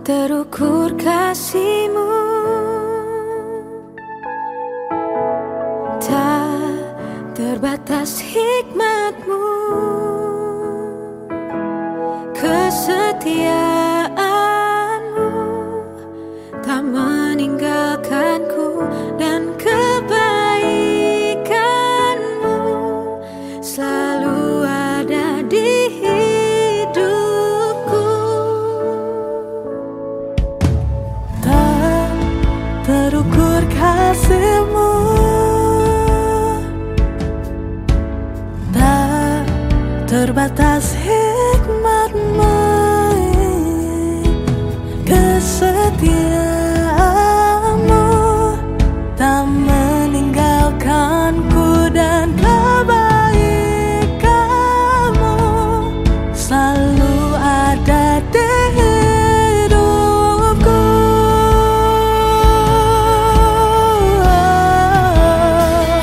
terukur kasih-Mu, tak terbatas hikmat-Mu, kesetiaan-Mu tak meninggalkanku, dan kebaikan-Mu selalu ada di hidupku. Tak terukur kasih-Mu, tak terbatas hikmat-Mu, kesetiaan-Mu tak meninggalkanku, dan kebaikan-Mu selalu ada di hidupku.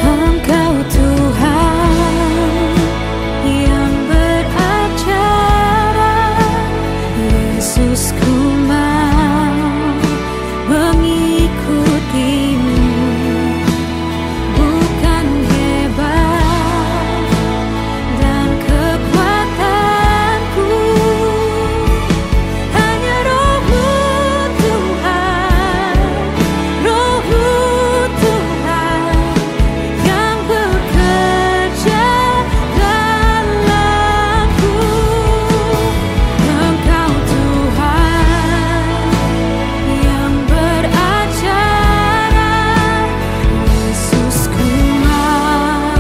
Engkau Tuhan yang beracara, Yesus, ku mau mengikutimu. Bukan hebat dan kekuatanku, hanya Roh-Mu Tuhan, Roh-Mu Tuhan yang bekerja dalamku. Engkau Tuhan yang beracara, Yesus, ku mau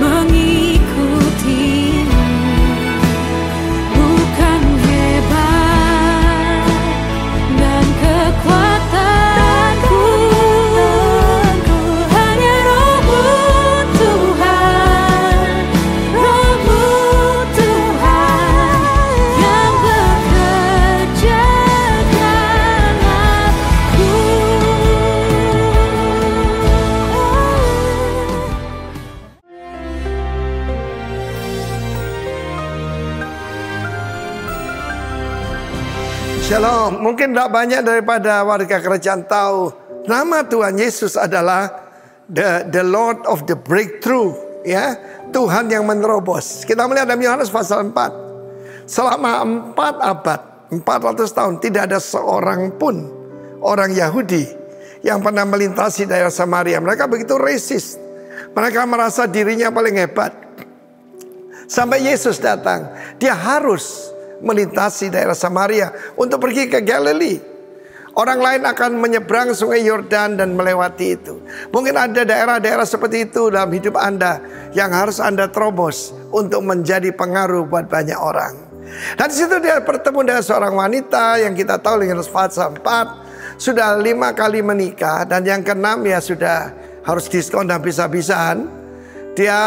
mengikutimu. Bukan hebat dan kekuatanku, hanya Roh-Mu Tuhan, Roh-Mu Tuhan yang bekerja dalamku. Shalom. Mungkin tidak banyak daripada warga kerajaan tahu nama Tuhan Yesus adalah the Lord of the breakthrough, ya, Tuhan yang menerobos. Kita melihat dalam Yohanes pasal 4. Selama 4 abad, 400 tahun, tidak ada seorang pun orang Yahudi yang pernah melintasi daerah Samaria. Mereka begitu resist. Mereka merasa dirinya paling hebat. Sampai Yesus datang, dia harus melintasi daerah Samaria untuk pergi ke Galilea. Orang lain akan menyeberang sungai Yordan dan melewati itu. Mungkin ada daerah-daerah seperti itu dalam hidup Anda yang harus Anda terobos untuk menjadi pengaruh buat banyak orang. Dan di situ dia bertemu dengan seorang wanita yang kita tahu dengan pasal 4 sudah 5 kali menikah, dan yang ke-6 ya sudah harus diskon dan pisah-pisahan. Dia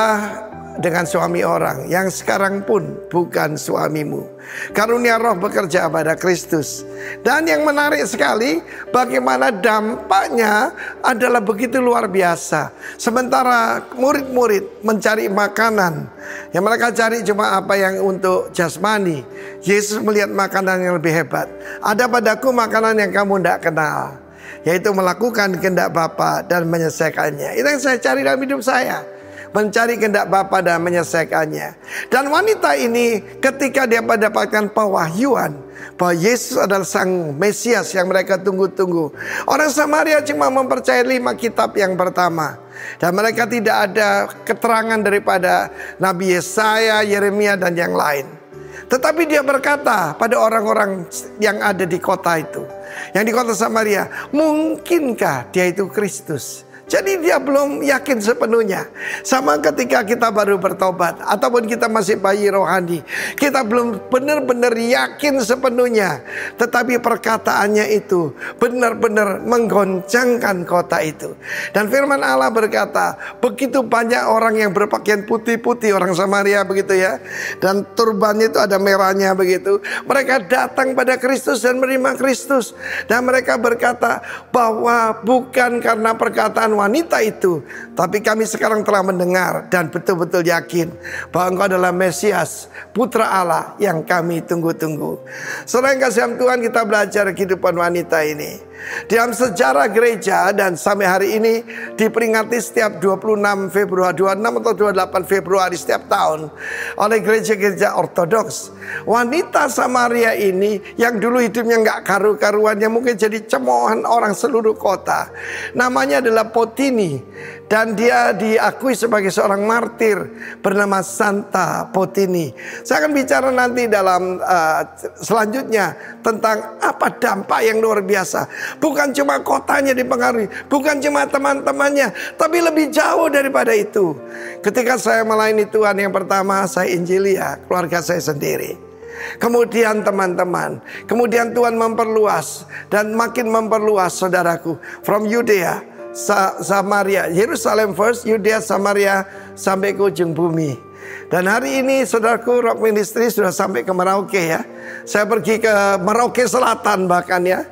dengan suami orang yang sekarang pun bukan suamimu. Karunia Roh bekerja pada Kristus. Dan yang menarik sekali, bagaimana dampaknya adalah begitu luar biasa. Sementara murid-murid mencari makanan, yang mereka cari cuma apa yang untuk jasmani, Yesus melihat makanan yang lebih hebat. Ada padaku makanan yang kamu tidak kenal, yaitu melakukan kehendak Bapa dan menyelesaikannya. Itu yang saya cari dalam hidup saya, mencari kehendak Bapa dan menyelesaikannya. Dan wanita ini ketika dia mendapatkan pewahyuan bahwa Yesus adalah sang Mesias yang mereka tunggu-tunggu, orang Samaria cuma mempercayai 5 kitab yang pertama, dan mereka tidak ada keterangan daripada Nabi Yesaya, Yeremia dan yang lain. Tetapi dia berkata pada orang-orang yang ada di kota itu, yang di kota Samaria, mungkinkah dia itu Kristus? Jadi dia belum yakin sepenuhnya. Sama ketika kita baru bertobat ataupun kita masih bayi rohani, kita belum benar-benar yakin sepenuhnya. Tetapi perkataannya itu benar-benar menggoncangkan kota itu. Dan firman Allah berkata, begitu banyak orang yang berpakaian putih-putih, orang Samaria begitu ya, dan turbannya itu ada merahnya begitu. Mereka datang pada Kristus dan menerima Kristus. Dan mereka berkata bahwa bukan karena perkataan kedatangan wanita itu. Tapi kami sekarang telah mendengar dan betul-betul yakin bahwa Engkau adalah Mesias, Putra Allah yang kami tunggu-tunggu. Saudara yang kasih Tuhan, kita belajar kehidupan wanita ini. Dalam sejarah gereja dan sampai hari ini diperingati setiap 26 Februari, 26 atau 28 Februari setiap tahun oleh gereja-gereja ortodoks. Wanita Samaria ini yang dulu hidupnya nggak karu-karuan, yang mungkin jadi cemoohan orang seluruh kota. Namanya adalah Potini. Dan dia diakui sebagai seorang martir bernama Santa Potini. Saya akan bicara nanti dalam selanjutnya tentang apa dampak yang luar biasa. Bukan cuma kotanya dipengaruhi, bukan cuma teman-temannya, tapi lebih jauh daripada itu. Ketika saya melayani Tuhan, yang pertama saya injili ya keluarga saya sendiri. Kemudian teman-teman, kemudian Tuhan memperluas dan makin memperluas, saudaraku, from Yudea, Samaria, Yerusalem first, Yudea, Samaria, sampai ke ujung bumi. Dan hari ini saudaraku, Rock Ministry sudah sampai ke Merauke ya. Saya pergi ke Merauke Selatan bahkan ya.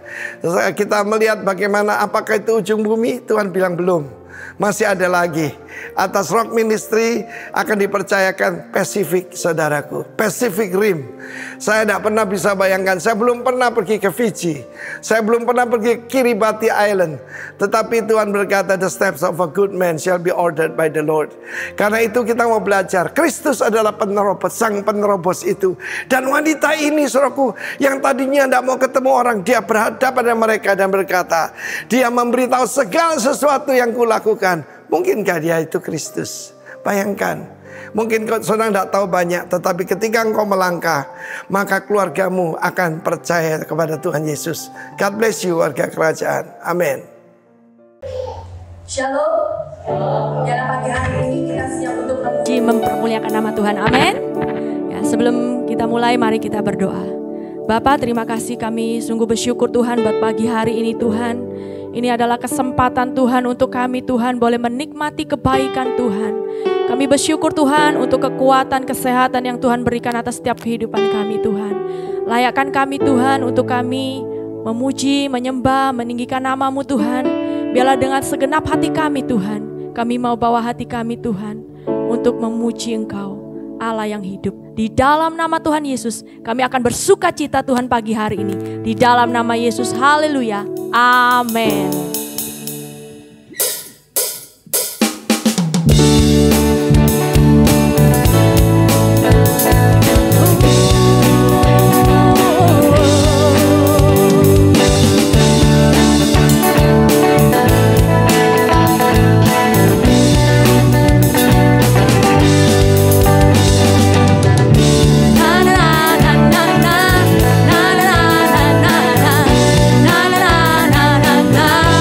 Kita melihat bagaimana, apakah itu ujung bumi? Tuhan bilang belum, masih ada lagi. Atas Rock Ministry akan dipercayakan Pacific, saudaraku, Pacific Rim. Saya tidak pernah bisa bayangkan. Saya belum pernah pergi ke Fiji, saya belum pernah pergi ke Kiribati Island. Tetapi Tuhan berkata, the steps of a good man shall be ordered by the Lord. Karena itu kita mau belajar, Kristus adalah penerobos, sang penerobos itu. Dan wanita ini, saudaraku, yang tadinya tidak mau ketemu orang, dia berhadapan dengan mereka dan berkata, dia memberitahu segala sesuatu yang kulakukan. Mungkinkah dia itu Kristus? Bayangkan, mungkin saudara tidak tahu banyak, tetapi ketika engkau melangkah, maka keluargamu akan percaya kepada Tuhan Yesus. God bless you, warga kerajaan. Amin. Shalom. Dalam pagi hari ini kita siap untuk mempermuliakan nama Tuhan. Amin. Ya, sebelum kita mulai, mari kita berdoa. Bapa, terima kasih, kami sungguh bersyukur Tuhan buat pagi hari ini Tuhan. Ini adalah kesempatan Tuhan untuk kami Tuhan boleh menikmati kebaikan Tuhan. Kami bersyukur Tuhan untuk kekuatan, kesehatan yang Tuhan berikan atas setiap kehidupan kami Tuhan. Layakkan kami Tuhan untuk kami memuji, menyembah, meninggikan nama-Mu Tuhan. Biarlah dengan segenap hati kami Tuhan, kami mau bawa hati kami Tuhan untuk memuji Engkau, Allah yang hidup. Di dalam nama Tuhan Yesus, kami akan bersuka cita Tuhan pagi hari ini. Di dalam nama Yesus, haleluya, amin. na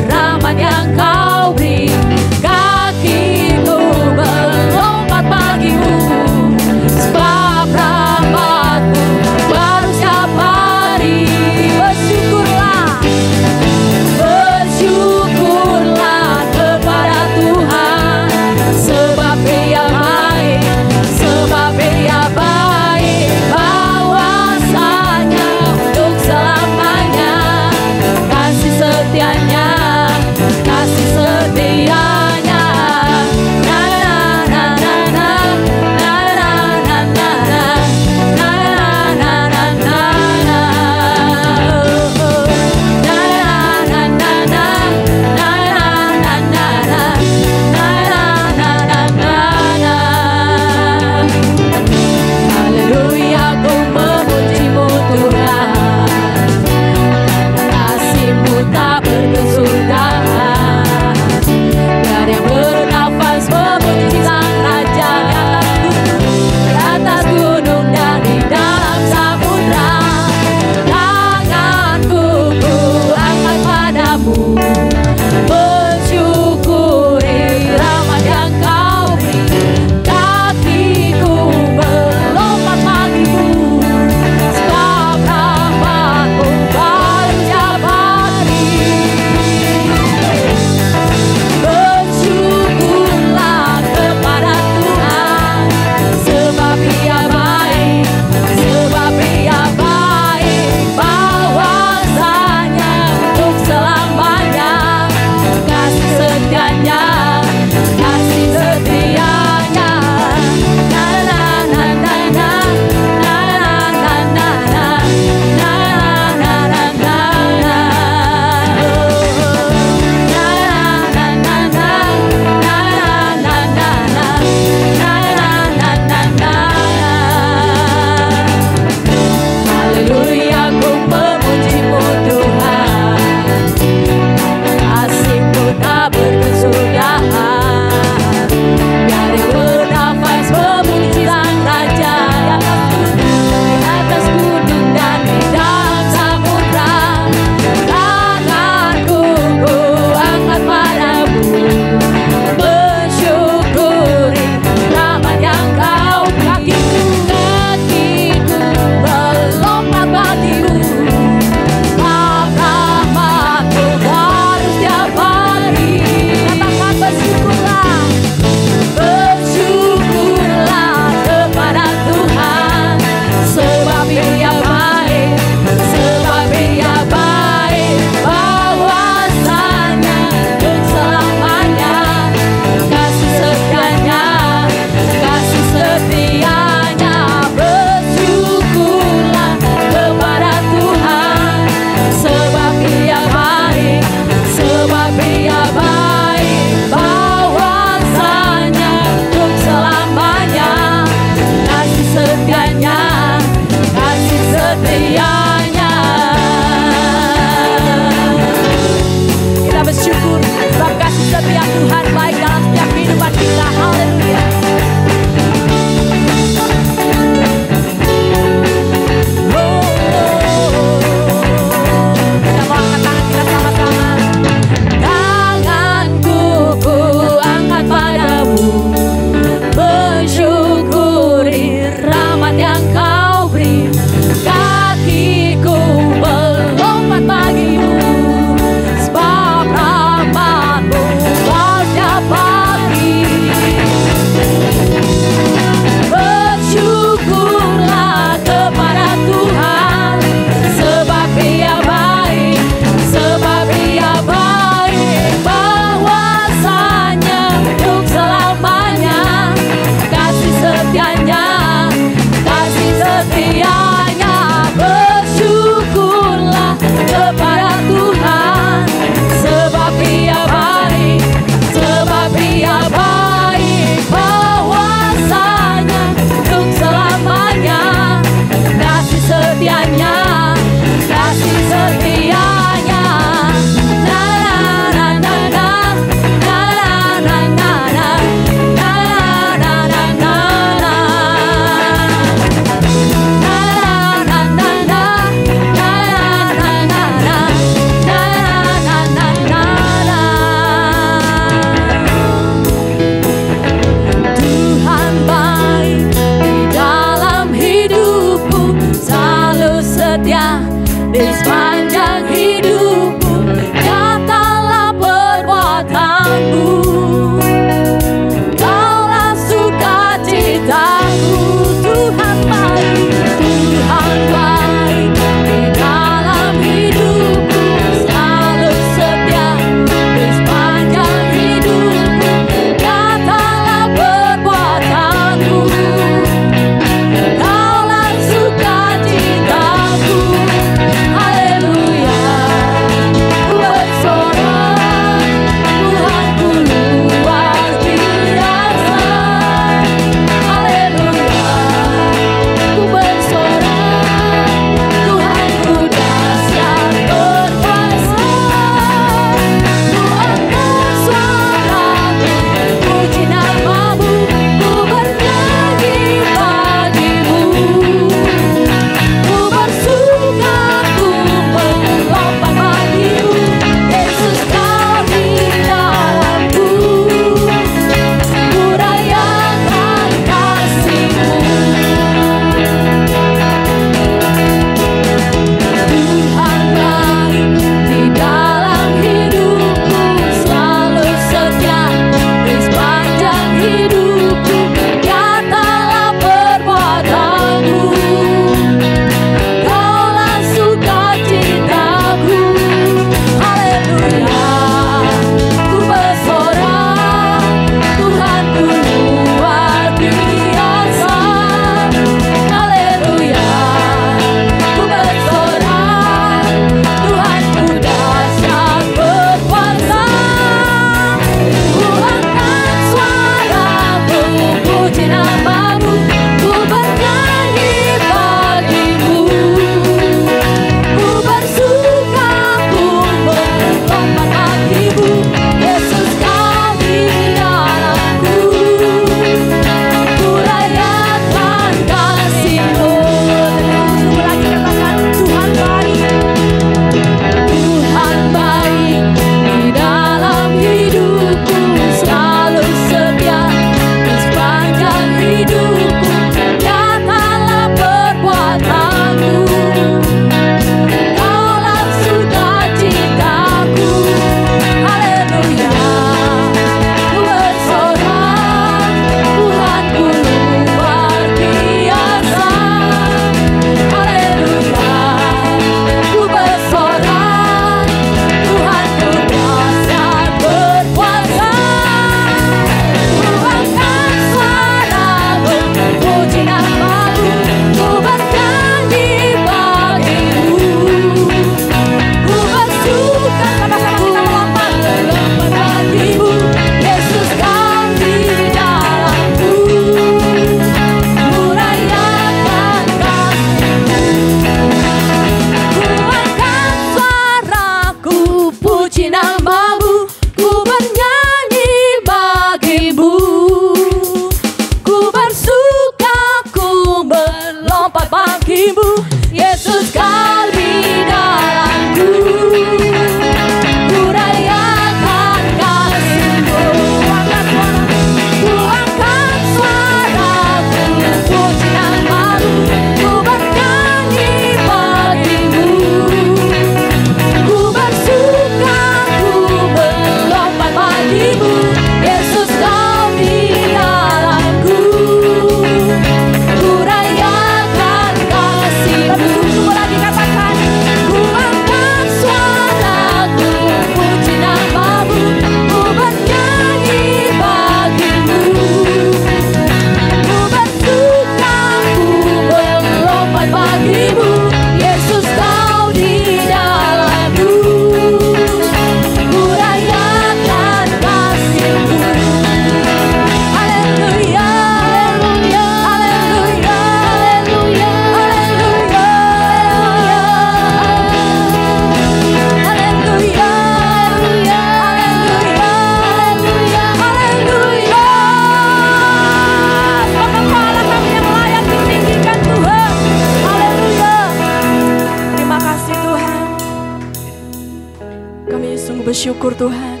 bersyukur Tuhan.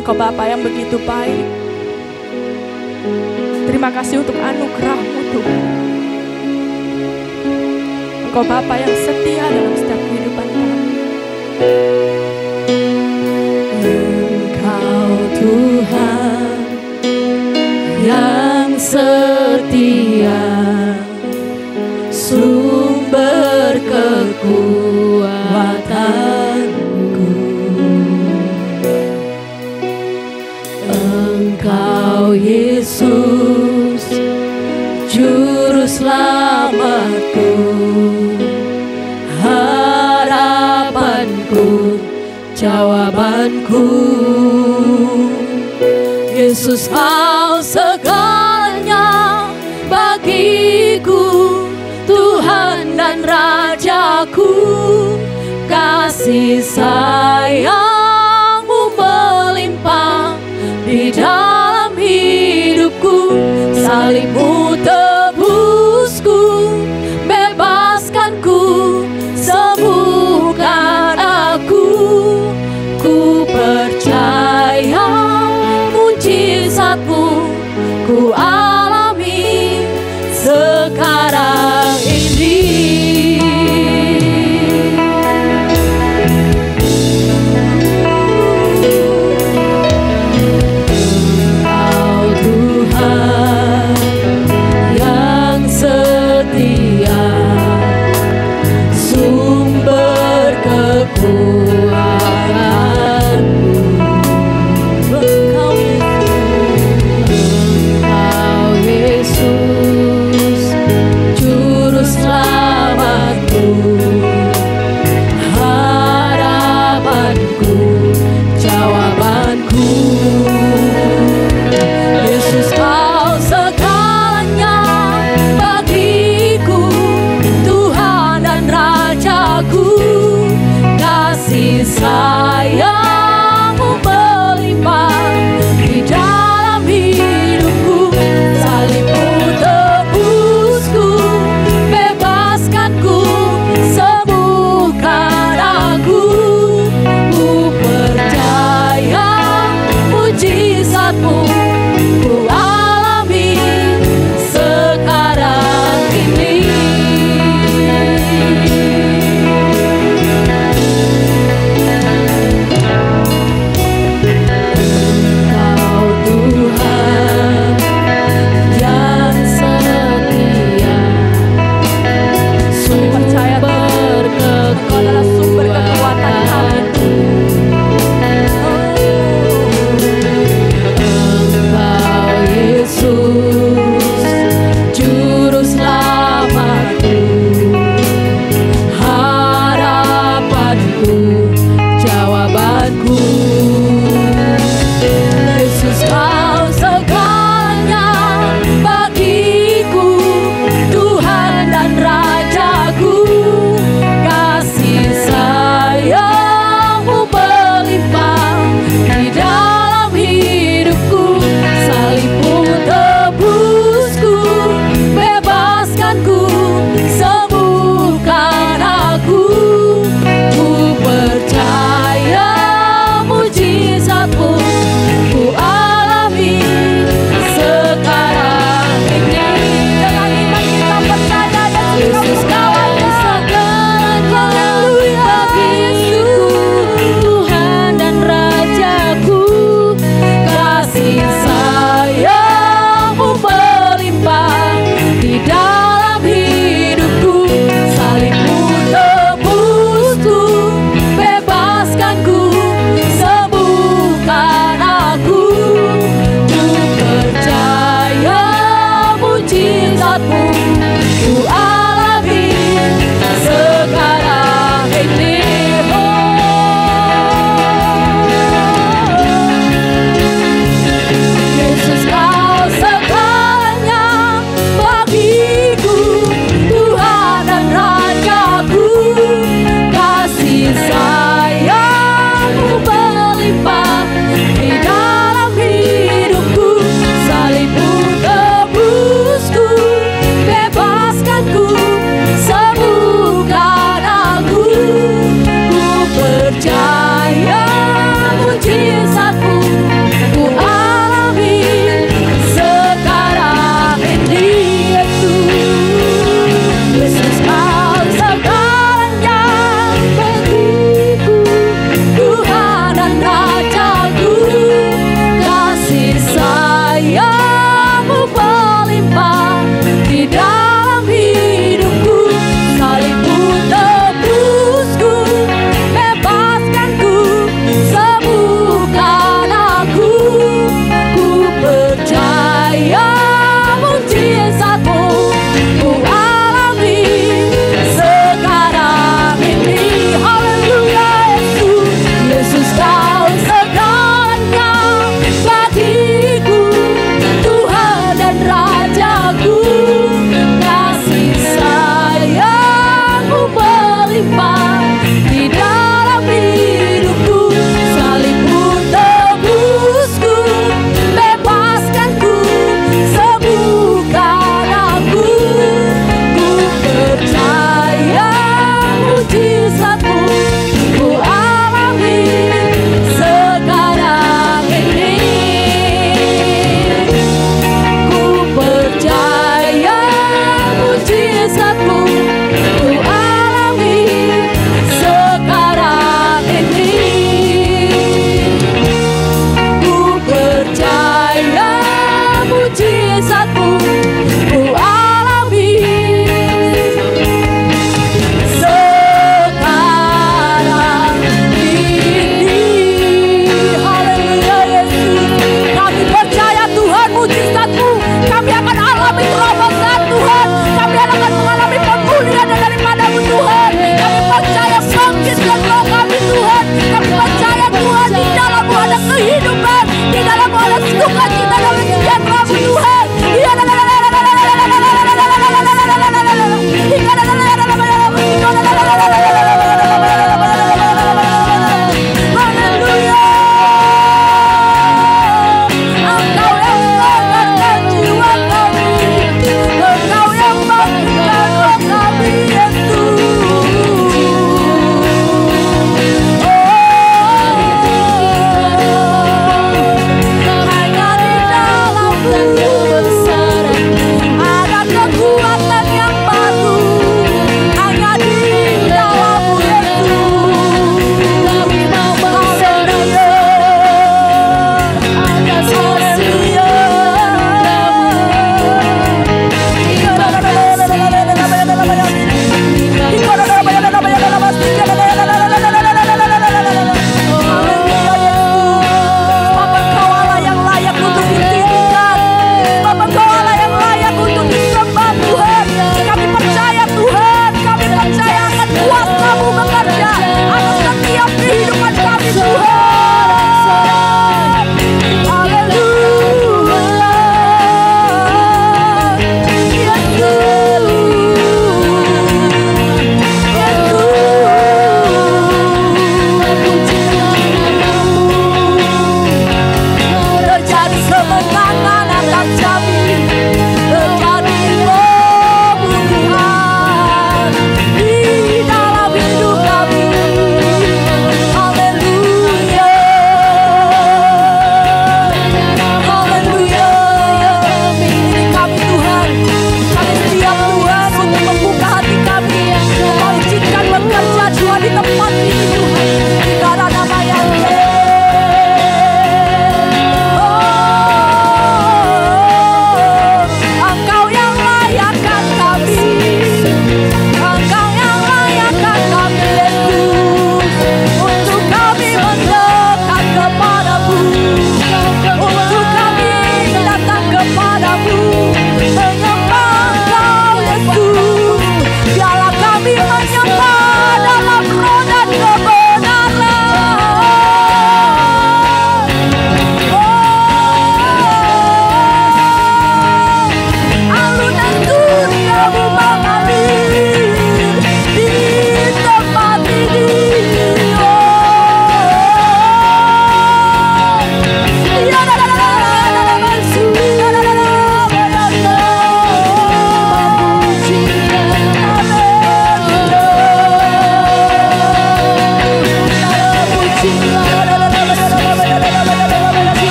Engkau Bapa yang begitu baik. Terima kasih untuk anugerah-Mu Tuhan. Engkau Bapa yang setia dalam setiap kehidupan kami. Engkau Tuhan yang setia, sumber kekuatanku. Engkau Yesus, Juru Selamatku, harapanku, jawabanku. Yesus, Kau segalanya bagiku, Tuhan dan Rajaku. Kasih sayang-Mu melimpah di dalam hidupku. Salib-Mu tebusku, bebaskanku, sembuhkan aku. Ku percaya mujizat-Mu ku alami sekarang ini. Engkau Tuhan yang setia, sumber kekuatanku. Engkau Yesus,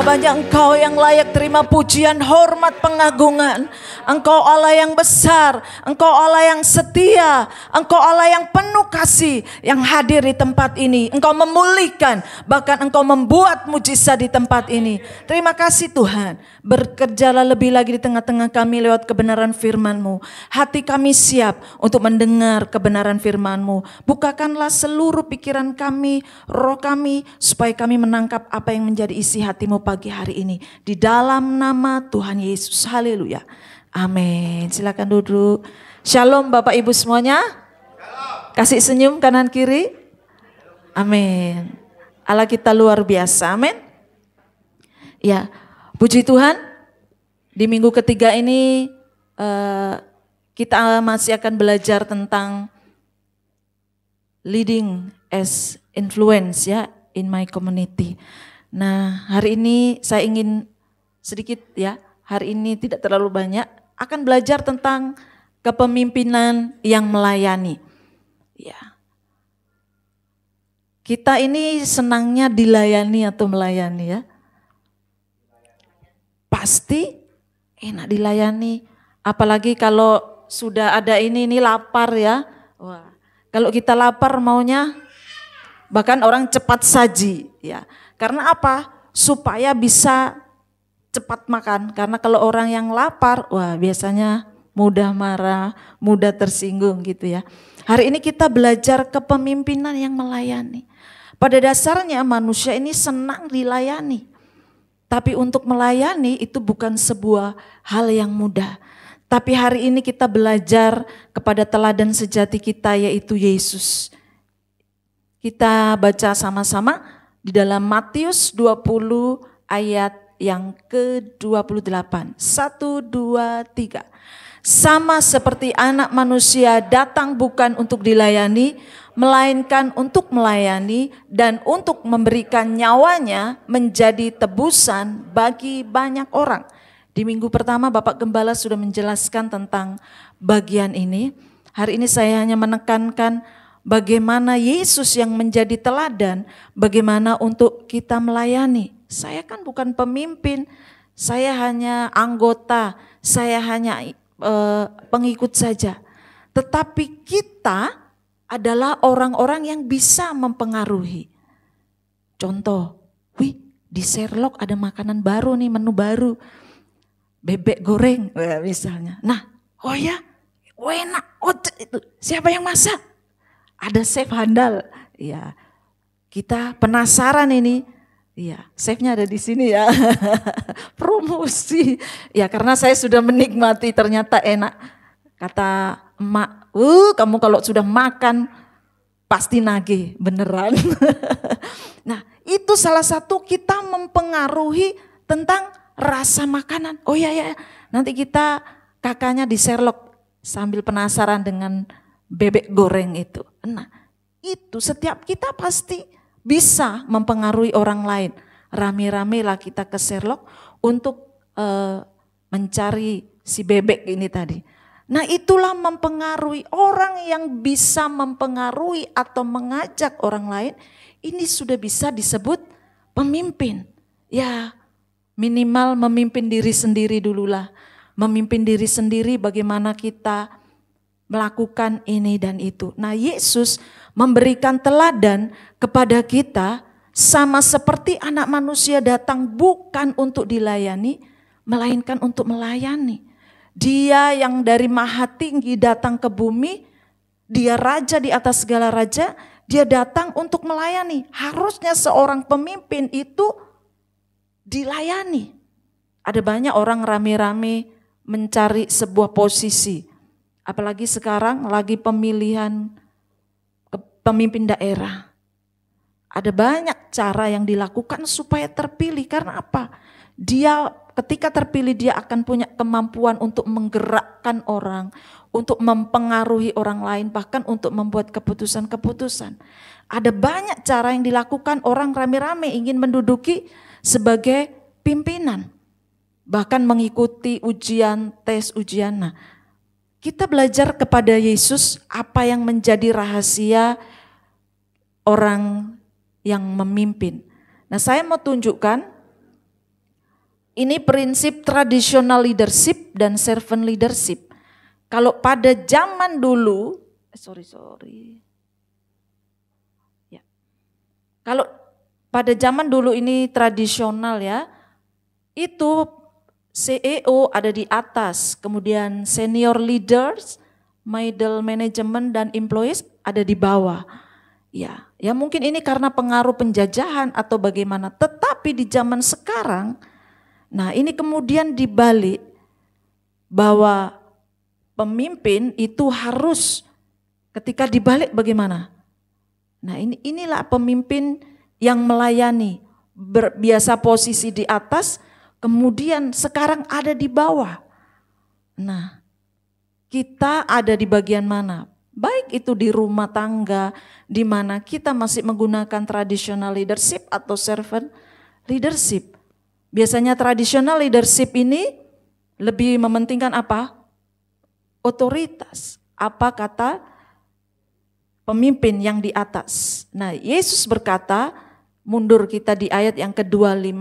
Hanya Engkau yang layak terima pujian, hormat, pengagungan. Engkau Allah yang besar, Engkau Allah yang setia, Engkau Allah yang penuh kasih, yang hadir di tempat ini. Engkau memulihkan, bahkan Engkau membuat mujizat di tempat ini. Terima kasih Tuhan. Bekerjalah lebih lagi di tengah-tengah kami lewat kebenaran firman-Mu. Hati kami siap untuk mendengar kebenaran firman-Mu. Bukakanlah seluruh pikiran kami, roh kami, supaya kami menangkap apa yang menjadi isi hati-Mu pagi hari ini. Di dalam nama Tuhan Yesus. Haleluya. Amin. Silakan duduk. Shalom Bapak Ibu semuanya. Kasih senyum kanan kiri. Amin. Allah kita luar biasa. Amin. Ya, puji Tuhan. Di minggu ketiga ini kita masih akan belajar tentang leading as influence ya in my community. Nah, hari ini saya ingin sedikit ya, hari ini tidak terlalu banyak, akan belajar tentang kepemimpinan yang melayani. Ya. Kita ini senangnya dilayani atau melayani ya? Pasti enak dilayani, apalagi kalau sudah ada ini lapar ya. Wah, kalau kita lapar maunya bahkan orang cepat saji ya. Karena apa? Supaya bisa cepat makan. Karena kalau orang yang lapar, wah biasanya mudah marah, mudah tersinggung gitu ya. Hari ini kita belajar kepemimpinan yang melayani. Pada dasarnya manusia ini senang dilayani. Tapi untuk melayani itu bukan sebuah hal yang mudah. Tapi hari ini kita belajar kepada teladan sejati kita yaitu Yesus. Kita baca sama-sama di dalam Matius 20 ayat yang ke-28. 1, 2, 3. Sama seperti anak manusia datang bukan untuk dilayani, melainkan untuk melayani dan untuk memberikan nyawanya menjadi tebusan bagi banyak orang. Di minggu pertama Bapak Gembala sudah menjelaskan tentang bagian ini. Hari ini saya hanya menekankan bagaimana Yesus yang menjadi teladan, bagaimana untuk kita melayani. Saya kan bukan pemimpin, saya hanya anggota, saya hanya pengikut saja. Tetapi kita adalah orang-orang yang bisa mempengaruhi. Contoh, di Sherlock ada makanan baru nih, menu baru. Bebek goreng misalnya. Nah, oh ya, enak. Oh, itu siapa yang masak? Ada chef handal, ya. Kita penasaran ini, ya. Chefnya ada di sini ya, promosi, ya. Karena saya sudah menikmati, ternyata enak. Kata emak, kamu kalau sudah makan pasti nagih, beneran. Nah, itu salah satu kita mempengaruhi tentang rasa makanan. Oh ya, nanti kita kakaknya di Sherlock sambil penasaran dengan bebek goreng itu. Nah, itu setiap kita pasti bisa mempengaruhi orang lain. Rame-rame lah kita ke Sherlock untuk mencari si bebek ini tadi. Nah, itulah mempengaruhi. Orang yang bisa mempengaruhi atau mengajak orang lain, ini sudah bisa disebut pemimpin. Ya, minimal memimpin diri sendiri dululah. Memimpin diri sendiri bagaimana kita melakukan ini dan itu. Nah, Yesus memberikan teladan kepada kita sama seperti anak manusia datang bukan untuk dilayani, melainkan untuk melayani. Dia yang dari maha tinggi datang ke bumi, dia raja di atas segala raja, dia datang untuk melayani. Harusnya seorang pemimpin itu dilayani. Ada banyak orang rame-rame mencari sebuah posisi. Apalagi sekarang lagi pemilihan pemimpin daerah. Ada banyak cara yang dilakukan supaya terpilih. Karena apa? Dia ketika terpilih dia akan punya kemampuan untuk menggerakkan orang, untuk mempengaruhi orang lain, bahkan untuk membuat keputusan-keputusan. Ada banyak cara yang dilakukan orang rame-rame ingin menduduki sebagai pimpinan. Bahkan mengikuti ujian, tes ujian. Nah, kita belajar kepada Yesus apa yang menjadi rahasia orang yang memimpin. Nah, saya mau tunjukkan Ini prinsip traditional leadership dan servant leadership. Kalau pada zaman dulu, ya. Kalau pada zaman dulu ini tradisional ya, itu CEO ada di atas, kemudian senior leaders, middle management dan employees ada di bawah. Ya mungkin ini karena pengaruh penjajahan atau bagaimana, tetapi di zaman sekarang, nah ini kemudian dibalik bahwa pemimpin itu harus ketika dibalik bagaimana? Nah inilah pemimpin yang melayani, biasa posisi di atas, kemudian sekarang ada di bawah. Nah kita ada di bagian mana? Baik itu di rumah tangga, di mana kita masih menggunakan traditional leadership atau servant leadership. Biasanya traditional leadership ini lebih mementingkan apa? Otoritas. Apa kata pemimpin yang di atas. Nah Yesus berkata, mundur kita di ayat yang ke-25,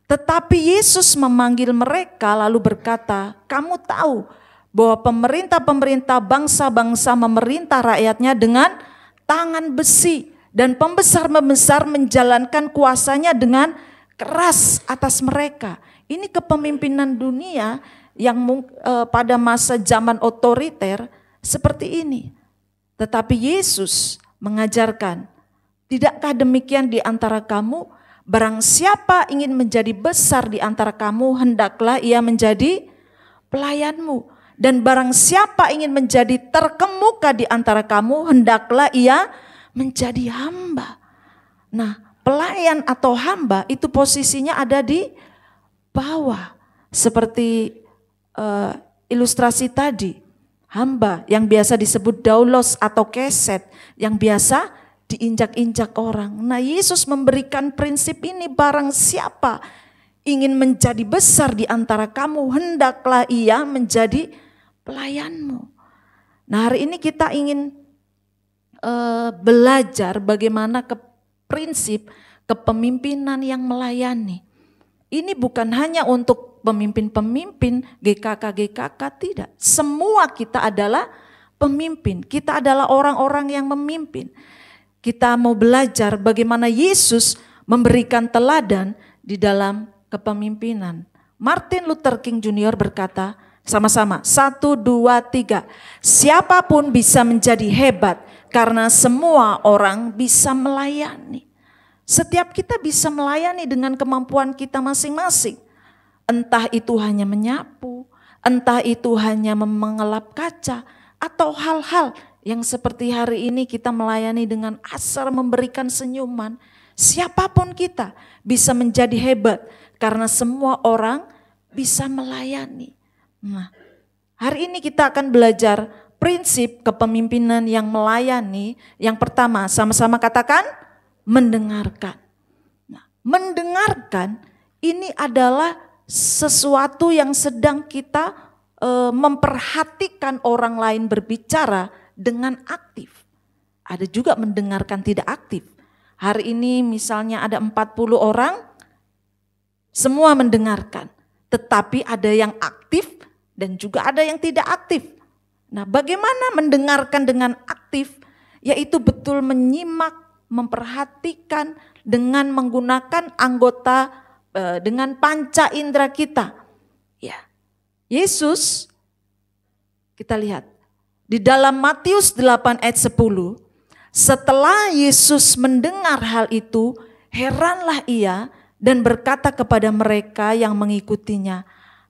tetapi Yesus memanggil mereka lalu berkata, kamu tahu bahwa pemerintah-pemerintah bangsa-bangsa memerintah rakyatnya dengan tangan besi, dan pembesar-pembesar menjalankan kuasanya dengan keras atas mereka. Ini kepemimpinan dunia yang pada masa zaman otoriter seperti ini. Tetapi Yesus mengajarkan, tidakkah demikian di antara kamu? Barang siapa ingin menjadi besar di antara kamu, hendaklah ia menjadi pelayanmu. Dan barang siapa ingin menjadi terkemuka di antara kamu, hendaklah ia menjadi hamba. Nah, pelayan atau hamba itu posisinya ada di bawah. Seperti ilustrasi tadi, hamba yang biasa disebut daulos atau keset, yang biasa diinjak-injak orang. Nah, Yesus memberikan prinsip ini, barang siapa ingin menjadi besar di antara kamu, hendaklah ia menjadi pelayanmu. Nah, hari ini kita ingin belajar bagaimana prinsip kepemimpinan yang melayani. Ini bukan hanya untuk pemimpin-pemimpin GKK, tidak. Semua kita adalah pemimpin, kita adalah orang-orang yang memimpin. Kita mau belajar bagaimana Yesus memberikan teladan di dalam kepemimpinan. Martin Luther King Jr. berkata, sama-sama, 1, 2, 3. Siapapun bisa menjadi hebat karena semua orang bisa melayani. Setiap kita bisa melayani dengan kemampuan kita masing-masing. Entah itu hanya menyapu, entah itu hanya mengelap kaca, atau hal-hal yang seperti hari ini kita melayani dengan asal memberikan senyuman. Siapapun kita bisa menjadi hebat karena semua orang bisa melayani. Nah, hari ini kita akan belajar prinsip kepemimpinan yang melayani. Yang pertama, sama-sama katakan mendengarkan. Nah, mendengarkan ini adalah sesuatu yang sedang kita memperhatikan orang lain berbicara dengan aktif. Ada juga mendengarkan tidak aktif. Hari ini misalnya ada 40 orang, semua mendengarkan. Tetapi ada yang aktif dan juga ada yang tidak aktif. Nah, bagaimana mendengarkan dengan aktif? Yaitu betul menyimak, memperhatikan dengan menggunakan anggota, dengan panca indera kita. Ya, Yesus, kita lihat di dalam Matius 8 ayat 10, setelah Yesus mendengar hal itu, heranlah ia dan berkata kepada mereka yang mengikutinya,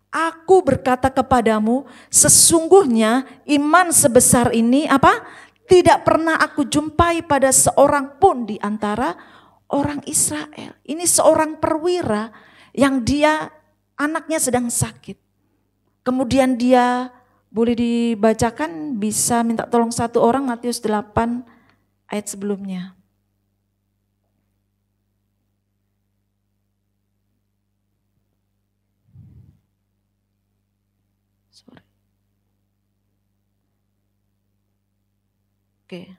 aku berkata kepadamu, sesungguhnya iman sebesar ini tidak pernah aku jumpai pada seorang pun di antara orang Israel. Ini seorang perwira yang dia anaknya sedang sakit. Kemudian dia, boleh dibacakan, bisa minta tolong satu orang Matius 8 ayat sebelumnya. Oke.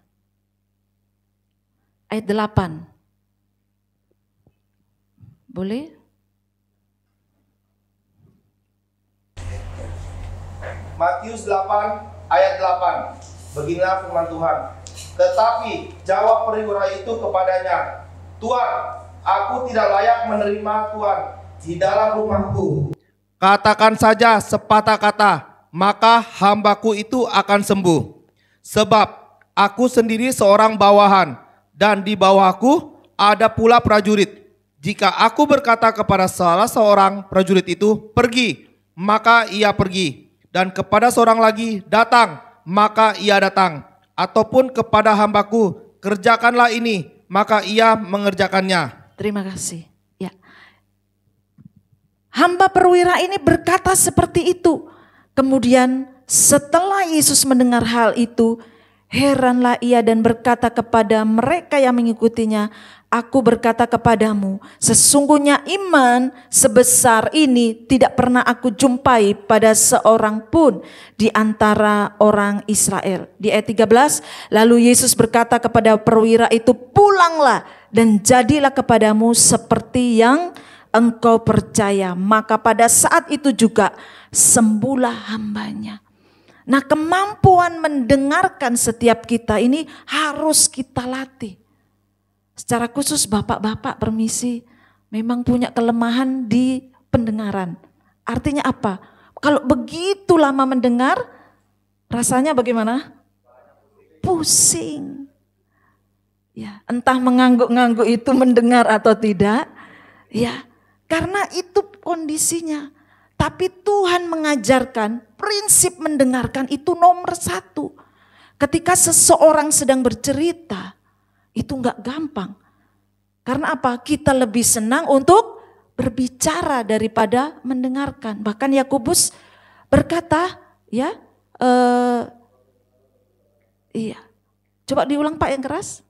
Ayat 8. Boleh? Matius 8 ayat 8. Beginilah firman Tuhan. Tetapi jawab perwira itu kepadanya, Tuan, aku tidak layak menerima Tuhan di dalam rumahku. Katakan saja sepatah kata, maka hambaku itu akan sembuh. Sebab aku sendiri seorang bawahan, dan di bawahku ada pula prajurit. Jika aku berkata kepada salah seorang prajurit itu, pergi, maka ia pergi. Dan kepada seorang lagi, datang, maka ia datang. Ataupun kepada hambaku, kerjakanlah ini, maka ia mengerjakannya. Terima kasih. Ya. Hamba perwira ini berkata seperti itu. Kemudian setelah Yesus mendengar hal itu, heranlah ia dan berkata kepada mereka yang mengikutinya, aku berkata kepadamu, sesungguhnya iman sebesar ini tidak pernah aku jumpai pada seorang pun di antara orang Israel. Di ayat 13, lalu Yesus berkata kepada perwira itu, pulanglah dan jadilah kepadamu seperti yang engkau percaya. Maka pada saat itu juga sembuhlah hambanya. Nah, kemampuan mendengarkan setiap kita ini harus kita latih. Secara khusus bapak-bapak permisi, memang punya kelemahan di pendengaran. Artinya apa? Kalau begitu lama mendengar, rasanya bagaimana? Pusing. Ya, entah mengangguk-ngangguk itu mendengar atau tidak. Ya, karena itu kondisinya. Tapi Tuhan mengajarkan prinsip mendengarkan itu nomor 1. Ketika seseorang sedang bercerita, itu enggak gampang. Karena apa? Kita lebih senang untuk berbicara daripada mendengarkan. Bahkan Yakobus berkata, ya, iya. Coba diulang Pak yang keras.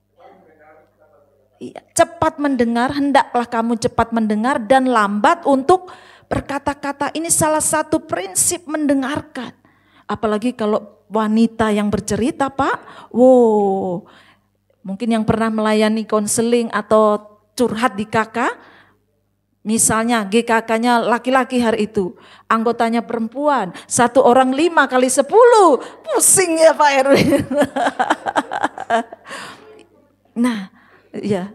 Iya, cepat mendengar, hendaklah kamu cepat mendengar dan lambat untuk berkata-kata. Ini salah satu prinsip mendengarkan. Apalagi kalau wanita yang bercerita Pak, wow. Mungkin yang pernah melayani konseling atau curhat di KK, misalnya GKK-nya laki-laki hari itu, anggotanya perempuan, 1 orang 5 kali 10, pusing ya Pak Erwin. Nah, ya,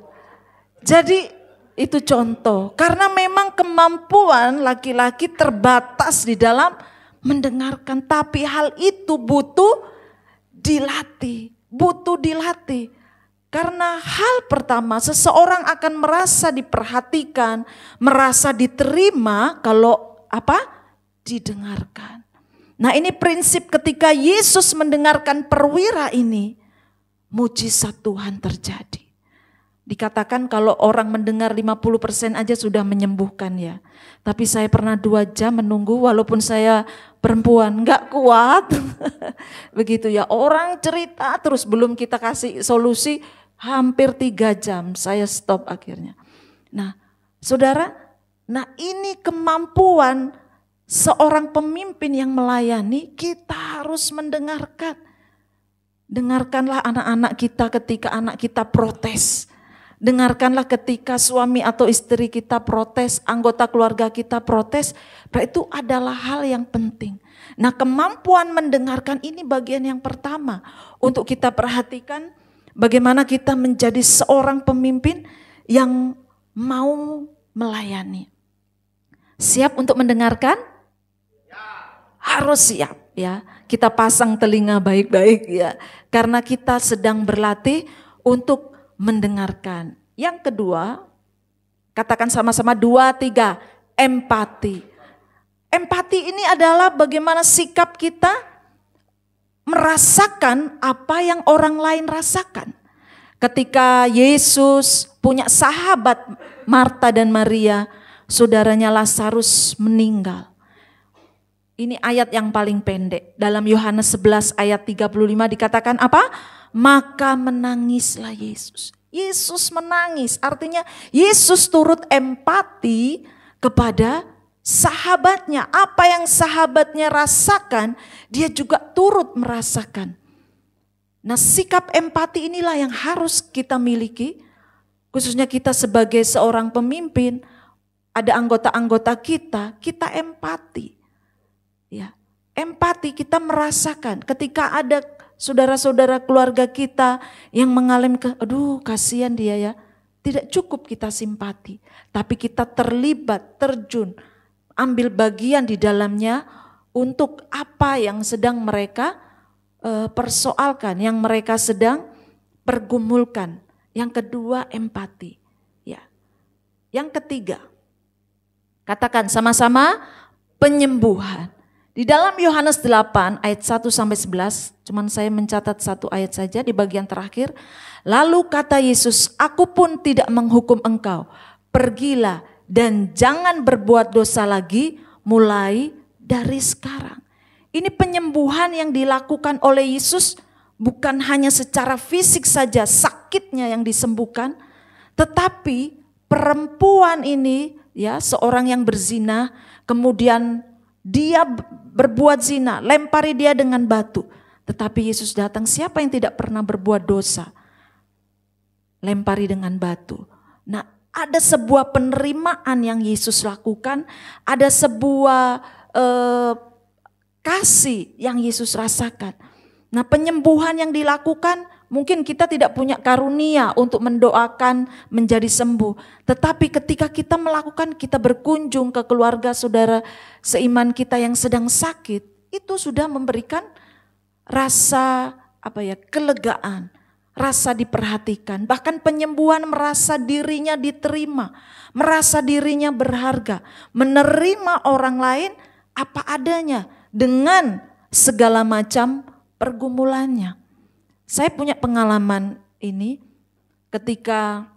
jadi itu contoh, karena memang kemampuan laki-laki terbatas di dalam mendengarkan, tapi hal itu butuh dilatih. Karena hal pertama, seseorang akan merasa diperhatikan, merasa diterima kalau apa? Didengarkan. Nah, ini prinsip ketika Yesus mendengarkan perwira ini, mujizat Tuhan terjadi. Dikatakan kalau orang mendengar 50% aja sudah menyembuhkan ya. Tapi saya pernah 2 jam menunggu walaupun saya perempuan, enggak kuat. Begitu ya, orang cerita terus belum kita kasih solusi, hampir 3 jam saya stop akhirnya. Nah saudara, nah ini kemampuan seorang pemimpin yang melayani, kita harus mendengarkan. Dengarkanlah anak-anak kita ketika anak kita protes. Dengarkanlah ketika suami atau istri kita protes, anggota keluarga kita protes, itu adalah hal yang penting. Nah, kemampuan mendengarkan ini bagian yang pertama untuk kita perhatikan bagaimana kita menjadi seorang pemimpin yang mau melayani. Siap untuk mendengarkan? Harus siap ya. Kita pasang telinga baik-baik ya. Karena kita sedang berlatih untuk mendengarkan. Yang kedua, katakan sama-sama 2, 3, empati. Empati ini adalah bagaimana sikap kita merasakan apa yang orang lain rasakan. Ketika Yesus punya sahabat Marta dan Maria, saudaranya Lazarus meninggal. Ini ayat yang paling pendek. Dalam Yohanes 11 ayat 35 dikatakan apa? Maka menangislah Yesus. Yesus menangis, artinya Yesus turut empati kepada sahabatnya. Apa yang sahabatnya rasakan, dia juga turut merasakan. Nah, sikap empati inilah yang harus kita miliki. Khususnya kita sebagai seorang pemimpin, ada anggota-anggota kita empati. Ya, empati, kita merasakan ketika ada saudara-saudara keluarga kita yang mengalami, aduh kasihan dia ya. Tidak cukup kita simpati, tapi kita terlibat, terjun, ambil bagian di dalamnya untuk apa yang sedang mereka persoalkan, yang mereka sedang pergumulkan. Yang kedua, empati. Ya. Yang ketiga, katakan sama-sama, penyembuhan. Di dalam Yohanes 8 ayat 1 sampai 11, cuman saya mencatat satu ayat saja di bagian terakhir. Lalu kata Yesus, aku pun tidak menghukum engkau. Pergilah dan jangan berbuat dosa lagi mulai dari sekarang. Ini penyembuhan yang dilakukan oleh Yesus bukan hanya secara fisik saja sakitnya yang disembuhkan, tetapi perempuan ini ya seorang yang berzina, kemudian dia berbuat zina, lempari dia dengan batu. Tetapi Yesus datang, siapa yang tidak pernah berbuat dosa? Lempari dengan batu. Nah, ada sebuah penerimaan yang Yesus lakukan, ada sebuah kasih yang Yesus rasakan. Nah, penyembuhan yang dilakukan, mungkin kita tidak punya karunia untuk mendoakan menjadi sembuh. Tetapi ketika kita melakukan, kita berkunjung ke keluarga saudara seiman kita yang sedang sakit, itu sudah memberikan rasa kelegaan, rasa diperhatikan. Bahkan penyembuhan merasa dirinya diterima, merasa dirinya berharga, menerima orang lain apa adanya dengan segala macam pergumulannya. Saya punya pengalaman ini ketika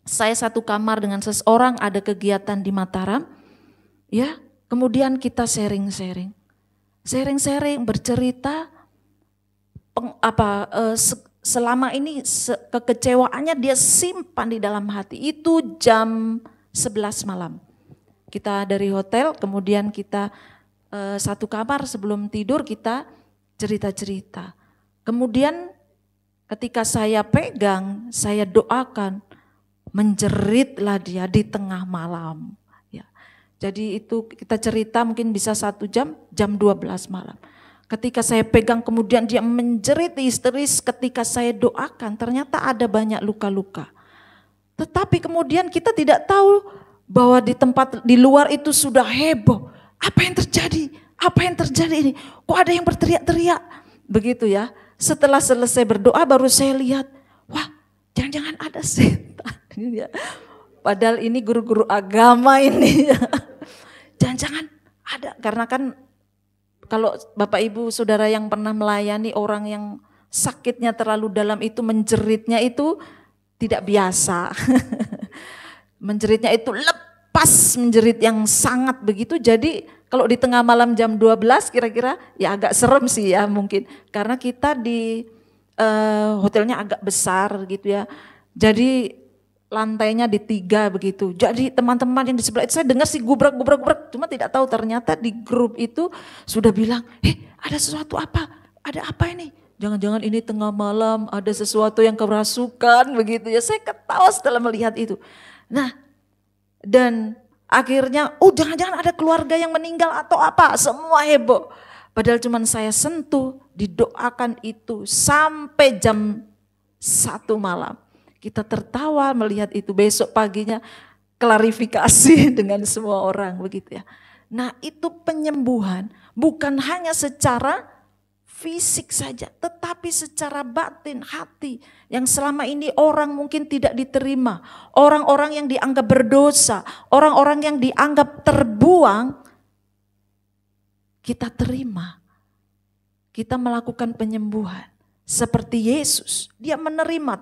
saya satu kamar dengan seseorang, ada kegiatan di Mataram, ya, kemudian kita sharing bercerita selama ini kekecewaannya dia simpan di dalam hati. Itu jam 11 malam. Kita dari hotel, kemudian kita satu kamar, sebelum tidur kita cerita-cerita. Kemudian ketika saya pegang, saya doakan, menjeritlah dia di tengah malam. Ya. Jadi itu kita cerita mungkin bisa 1 jam, jam 12 malam. Ketika saya pegang kemudian dia menjerit histeris, ketika saya doakan ternyata ada banyak luka-luka. Tetapi kemudian kita tidak tahu bahwa di tempat di luar itu sudah heboh. Apa yang terjadi? Apa yang terjadi ini? Kok ada yang berteriak-teriak? Begitu ya. Setelah selesai berdoa baru saya lihat, wah jangan-jangan ada setan. Padahal ini guru-guru agama ini. Jangan-jangan ada. Karena kan kalau Bapak Ibu Saudara yang pernah melayani orang yang sakitnya terlalu dalam itu, menjeritnya itu tidak biasa. Menjeritnya itu lepas, menjerit yang sangat begitu. Jadi kalau di tengah malam jam 12 kira-kira ya agak serem sih ya mungkin. Karena kita di hotelnya agak besar gitu ya. Jadi lantainya di 3 begitu. Jadi teman-teman yang di sebelah itu saya dengar sih gubrak. Cuma tidak tahu ternyata di grup itu sudah bilang, ada sesuatu apa? Ada apa ini? Jangan-jangan ini tengah malam ada sesuatu yang kerasukan begitu ya. Saya ketawa setelah melihat itu. Nah, dan akhirnya, jangan-jangan ada keluarga yang meninggal atau apa, semua heboh. Padahal cuma saya sentuh, didoakan itu sampai jam 1 malam. Kita tertawa melihat itu, besok paginya klarifikasi dengan semua orang begitu ya. Nah itu penyembuhan bukan hanya secara fisik saja, tetapi secara batin hati yang selama ini orang mungkin tidak diterima, orang-orang yang dianggap berdosa, orang-orang yang dianggap terbuang, kita terima, kita melakukan penyembuhan seperti Yesus. Dia menerima,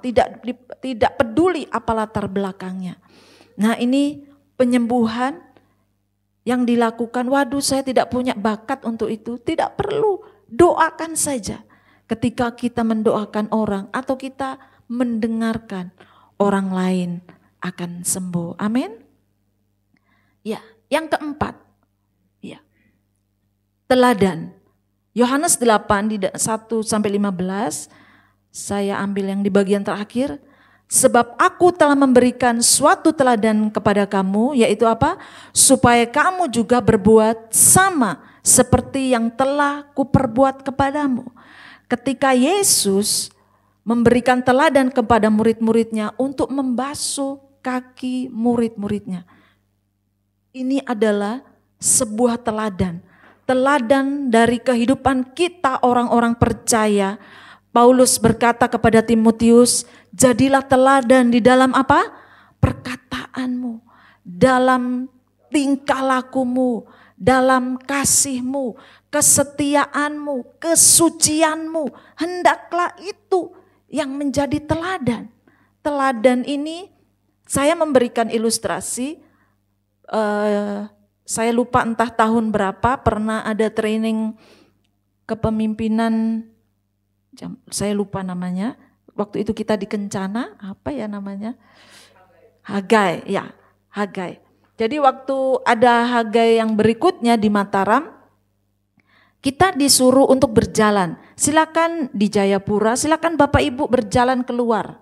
tidak peduli apa latar belakangnya. Nah ini penyembuhan yang dilakukan, waduh saya tidak punya bakat untuk itu, tidak perlu. Doakan saja ketika kita mendoakan orang atau kita mendengarkan orang lain akan sembuh. Amin. Ya, yang keempat. Ya. Teladan. Yohanes 8 di 1 sampai 15. Saya ambil yang di bagian terakhir. Sebab aku telah memberikan suatu teladan kepada kamu, yaitu apa? Supaya kamu juga berbuat sama seperti yang telah kuperbuat kepadamu. Ketika Yesus memberikan teladan kepada murid-muridnya untuk membasuh kaki murid-muridnya. Ini adalah sebuah teladan. Teladan dari kehidupan kita orang-orang percaya. Paulus berkata kepada Timotius, jadilah teladan di dalam apa? Perkataanmu, dalam tingkah lakumu, dalam kasihmu, kesetiaanmu, kesucianmu. Hendaklah itu yang menjadi teladan. Teladan ini saya memberikan ilustrasi, saya lupa entah tahun berapa pernah ada training kepemimpinan, saya lupa namanya, waktu itu kita di Kencana, apa ya namanya? Hagai, ya Hagai. Jadi waktu ada Hagai yang berikutnya di Mataram, kita disuruh untuk berjalan. Silakan di Jayapura, silakan Bapak Ibu berjalan keluar.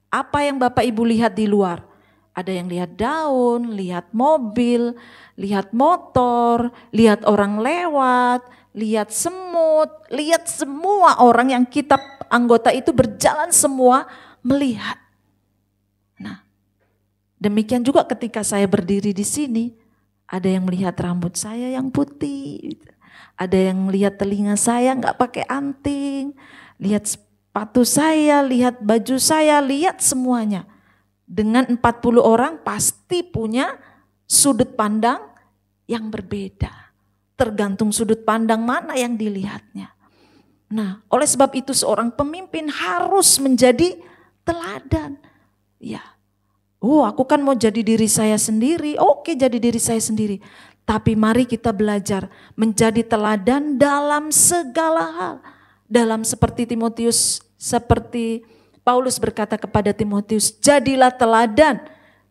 Apa yang Bapak Ibu lihat di luar? Ada yang lihat daun, lihat mobil, lihat motor, lihat orang lewat, lihat semut, lihat semua orang yang kita anggota itu berjalan semua melihat. Nah, demikian juga ketika saya berdiri di sini, ada yang melihat rambut saya yang putih, ada yang lihat telinga saya nggak pakai anting, lihat sepatu saya, lihat baju saya, lihat semuanya. Dengan 40 orang pasti punya sudut pandang yang berbeda. Tergantung sudut pandang mana yang dilihatnya. Nah, oleh sebab itu seorang pemimpin harus menjadi teladan. Ya, aku kan mau jadi diri saya sendiri. Oke, jadi diri saya sendiri. Tapi mari kita belajar menjadi teladan dalam segala hal. Dalam seperti Timotius, seperti Paulus berkata kepada Timotius, jadilah teladan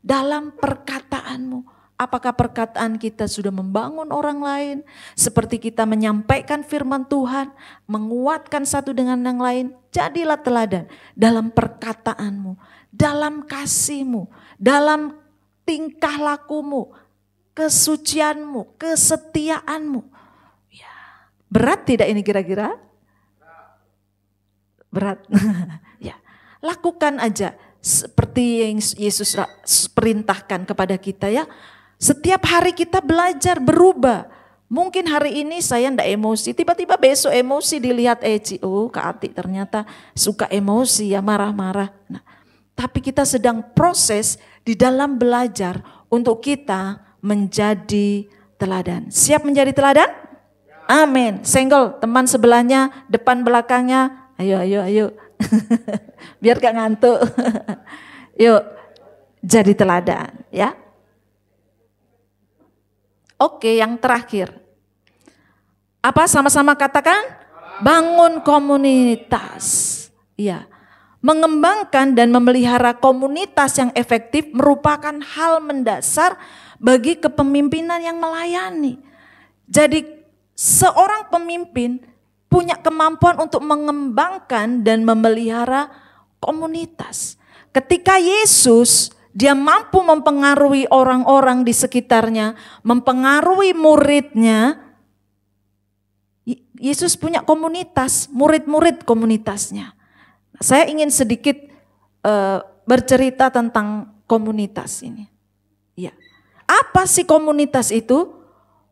dalam perkataanmu. Apakah perkataan kita sudah membangun orang lain? Seperti kita menyampaikan firman Tuhan, menguatkan satu dengan yang lain. Jadilah teladan dalam perkataanmu, dalam kasihmu, dalam tingkah lakumu, kesucianmu, kesetiaanmu. Ya. Berat tidak ini kira-kira? Berat. Ya, lakukan aja seperti yang Yesus perintahkan kepada kita ya. Setiap hari kita belajar berubah. Mungkin hari ini saya ndak emosi, tiba-tiba besok emosi dilihat Kak Ati ternyata suka emosi ya, marah-marah. Nah, tapi kita sedang proses di dalam belajar untuk kita menjadi teladan. Siap menjadi teladan? Amin. Senggol teman sebelahnya, depan belakangnya. Ayo. Biar gak ngantuk. Yuk, jadi teladan ya. Oke, yang terakhir. Apa sama-sama katakan? Bangun komunitas. Ya. Mengembangkan dan memelihara komunitas yang efektif merupakan hal mendasar bagi kepemimpinan yang melayani. Jadi seorang pemimpin punya kemampuan untuk mengembangkan dan memelihara komunitas. Ketika Yesus, dia mampu mempengaruhi orang-orang di sekitarnya, mempengaruhi muridnya. Yesus punya komunitas, murid-murid komunitasnya. Saya ingin sedikit bercerita tentang komunitas ini. Ya. Apa sih komunitas itu?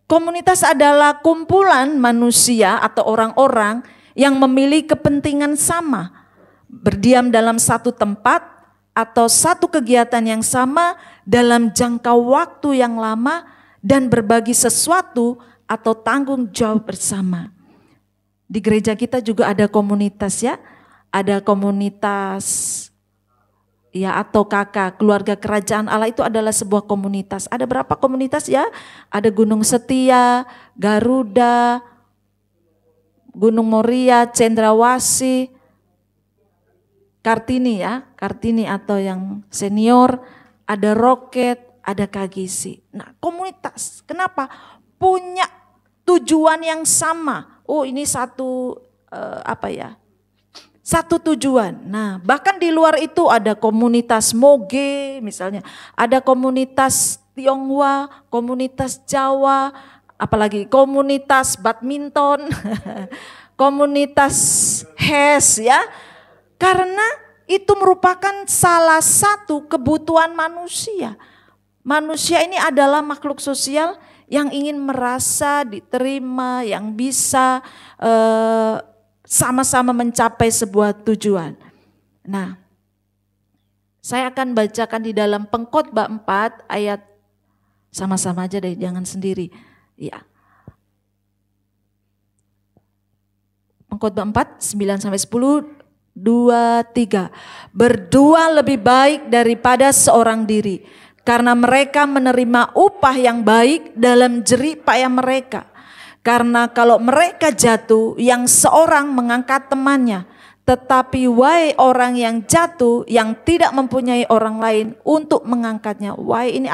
Komunitas adalah kumpulan manusia atau orang-orang yang memiliki kepentingan sama, berdiam dalam satu tempat atau satu kegiatan yang sama dalam jangka waktu yang lama dan berbagi sesuatu atau tanggung jawab bersama. Di gereja kita juga ada komunitas ya, ada komunitas ya atau KK, keluarga kerajaan Allah itu adalah sebuah komunitas. Ada berapa komunitas ya? Ada Gunung Setia, Garuda, Gunung Moria, Cendrawasih, Kartini ya, Kartini atau yang senior, ada Roket, ada KGC. Nah, komunitas, kenapa? Punya tujuan yang sama. Oh, ini satu satu tujuan. Nah, bahkan di luar itu ada komunitas Moge misalnya, ada komunitas Tionghoa, komunitas Jawa, apalagi komunitas badminton, komunitas HES ya. Karena itu merupakan salah satu kebutuhan manusia. Manusia ini adalah makhluk sosial yang ingin merasa diterima, yang bisa sama-sama mencapai sebuah tujuan. Nah, saya akan bacakan di dalam Pengkhotbah 4 ayat, sama-sama aja deh, jangan sendiri. Ya. Pengkhotbah 4, 9-10, 2-3. Berdua lebih baik daripada seorang diri, karena mereka menerima upah yang baik dalam jerih payah mereka. Karena kalau mereka jatuh, yang seorang mengangkat temannya. Tetapi wahai orang yang jatuh, yang tidak mempunyai orang lain untuk mengangkatnya. Wahai ini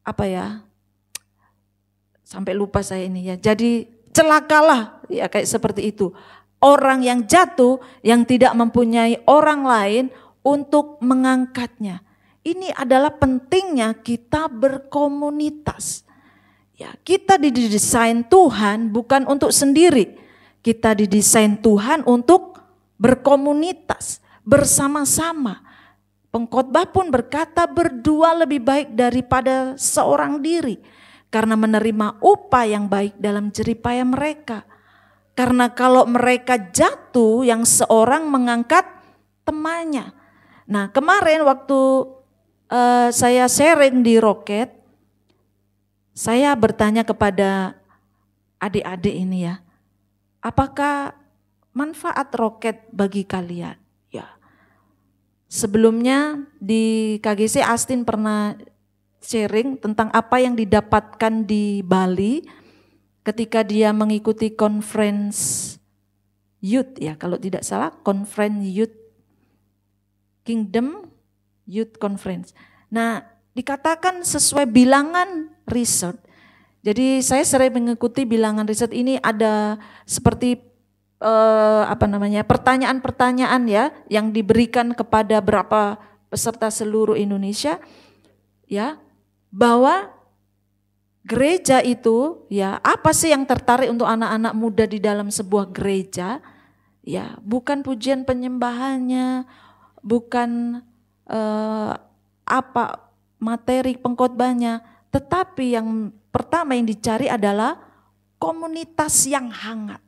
apa ya? Sampai lupa saya ini ya. Jadi celakalah ya, kayak seperti itu. Orang yang jatuh, yang tidak mempunyai orang lain untuk mengangkatnya. Ini adalah pentingnya kita berkomunitas. Ya, kita didesain Tuhan bukan untuk sendiri. Kita didesain Tuhan untuk berkomunitas, bersama-sama. Pengkhotbah pun berkata berdua lebih baik daripada seorang diri. Karena menerima upah yang baik dalam jerih payah mereka. Karena kalau mereka jatuh, yang seorang mengangkat temannya. Nah, kemarin waktu saya sharing di Roket, saya bertanya kepada adik-adik ini ya, apakah manfaat Roket bagi kalian? Ya, sebelumnya di KGC Astin pernah sharing tentang apa yang didapatkan di Bali ketika dia mengikuti conference youth ya, kalau tidak salah conference youth Kingdom Youth Conference. Nah, dikatakan sesuai bilangan riset. Jadi saya sering mengikuti bilangan riset ini, ada seperti pertanyaan-pertanyaan ya yang diberikan kepada berapa peserta seluruh Indonesia ya, bahwa gereja itu ya, apa sih yang tertarik untuk anak-anak muda di dalam sebuah gereja? Ya, bukan pujian penyembahannya, bukan materi pengkhotbahnya, tetapi yang pertama yang dicari adalah komunitas yang hangat.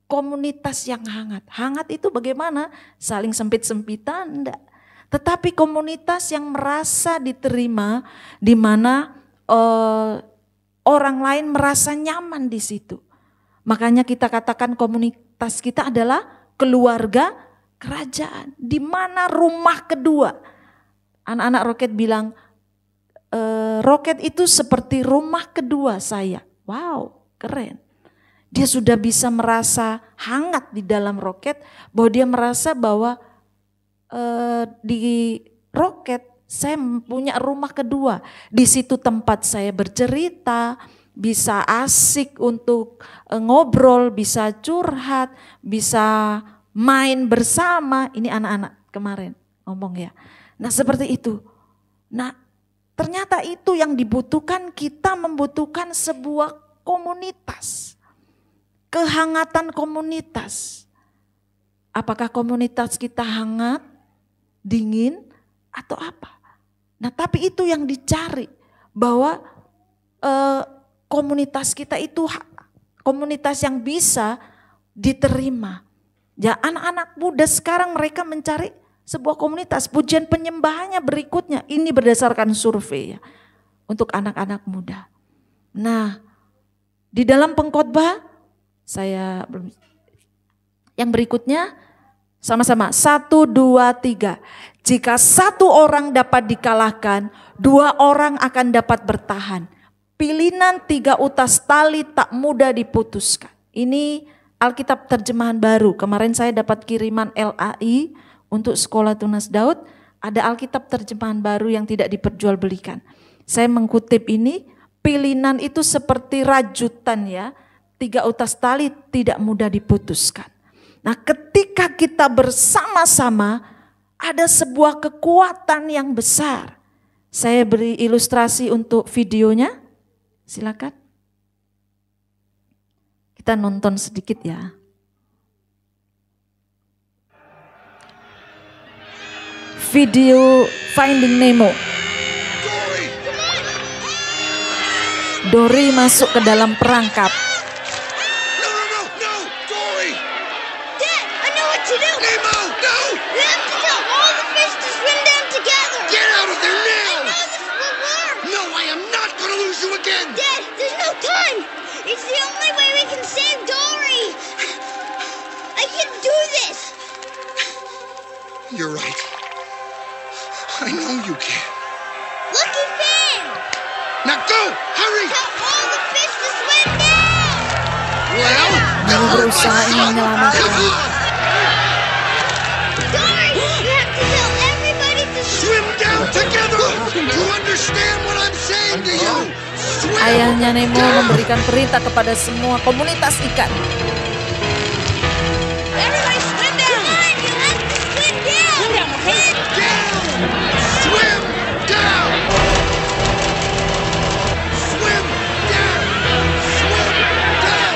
Komunitas yang hangat. Hangat itu bagaimana? Saling sempit-sempitan? Enggak. Tetapi komunitas yang merasa diterima, di mana orang lain merasa nyaman di situ. Makanya kita katakan komunitas kita adalah keluarga kerajaan, di mana rumah kedua. Anak-anak Roket bilang, Roket itu seperti rumah kedua saya. Wow, keren. Dia sudah bisa merasa hangat di dalam Roket, bahwa dia merasa bahwa di Roket saya punya rumah kedua. Di situ tempat saya bercerita, bisa asik untuk ngobrol, bisa curhat, bisa main bersama. Ini anak-anak kemarin ngomong ya. Nah, seperti itu. Nah, ternyata itu yang dibutuhkan. Kita membutuhkan sebuah komunitas. Kehangatan komunitas. Apakah komunitas kita hangat, dingin, atau apa? Nah, tapi itu yang dicari, bahwa komunitas kita itu komunitas yang bisa diterima. Ya, anak-anak muda sekarang mereka mencari sebuah komunitas. Pujian penyembahannya berikutnya, ini berdasarkan survei ya, untuk anak-anak muda. Nah, di dalam pengkhotbah yang berikutnya sama-sama 1, 2, 3. Jika satu orang dapat dikalahkan, 2 orang akan dapat bertahan. Pilihan 3 utas tali tak mudah diputuskan. Ini Alkitab terjemahan baru. Kemarin saya dapat kiriman LAI untuk Sekolah Tunas Daud. Ada Alkitab terjemahan baru yang tidak diperjualbelikan. Saya mengutip ini, pilihan itu seperti rajutan ya. 3 utas tali tidak mudah diputuskan. Nah, ketika kita bersama-sama, ada sebuah kekuatan yang besar. Saya beri ilustrasi untuk videonya. Silakan. Kita nonton sedikit ya. Video Finding Nemo. Dory masuk ke dalam perangkap. No, Dory! Dad, I know what to do! Nemo, no! You have to tell all the fish to swim down together! Get out of there now! I know this will work! No, I am not gonna lose you again! Dad, there's no time! It's the only way we can save Dory! I can do this! You're right. I know you can. Lucky Finn! Now go! Hurry! Tell all the fish to swim down! Well, Lalu berusaha ingin menyelamatkan. Dory, you have to tell everybody to swim down together! You understand what I'm saying to you? Swim Ayahnya Nemo down! memberikan perintah kepada semua komunitas ikan. Everybody swim down! Come on, you have to swim down! Swim down! Swim down! Swim down! Swim down!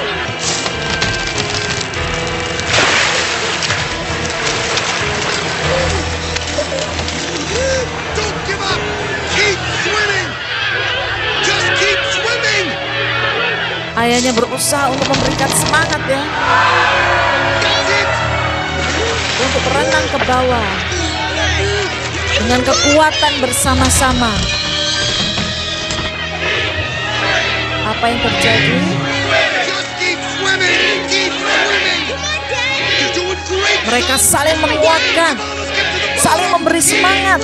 Don't give up! Keep swimming! Just keep swimming! Ayahnya berusaha untuk memberikan semangat ya, That's it! untuk berenang ke bawah dengan kekuatan bersama-sama. Apa yang terjadi? Just keep swimming! Keep swimming! Come on, Dad! You're doing great! Mereka saling menguatkan, saling memberi semangat.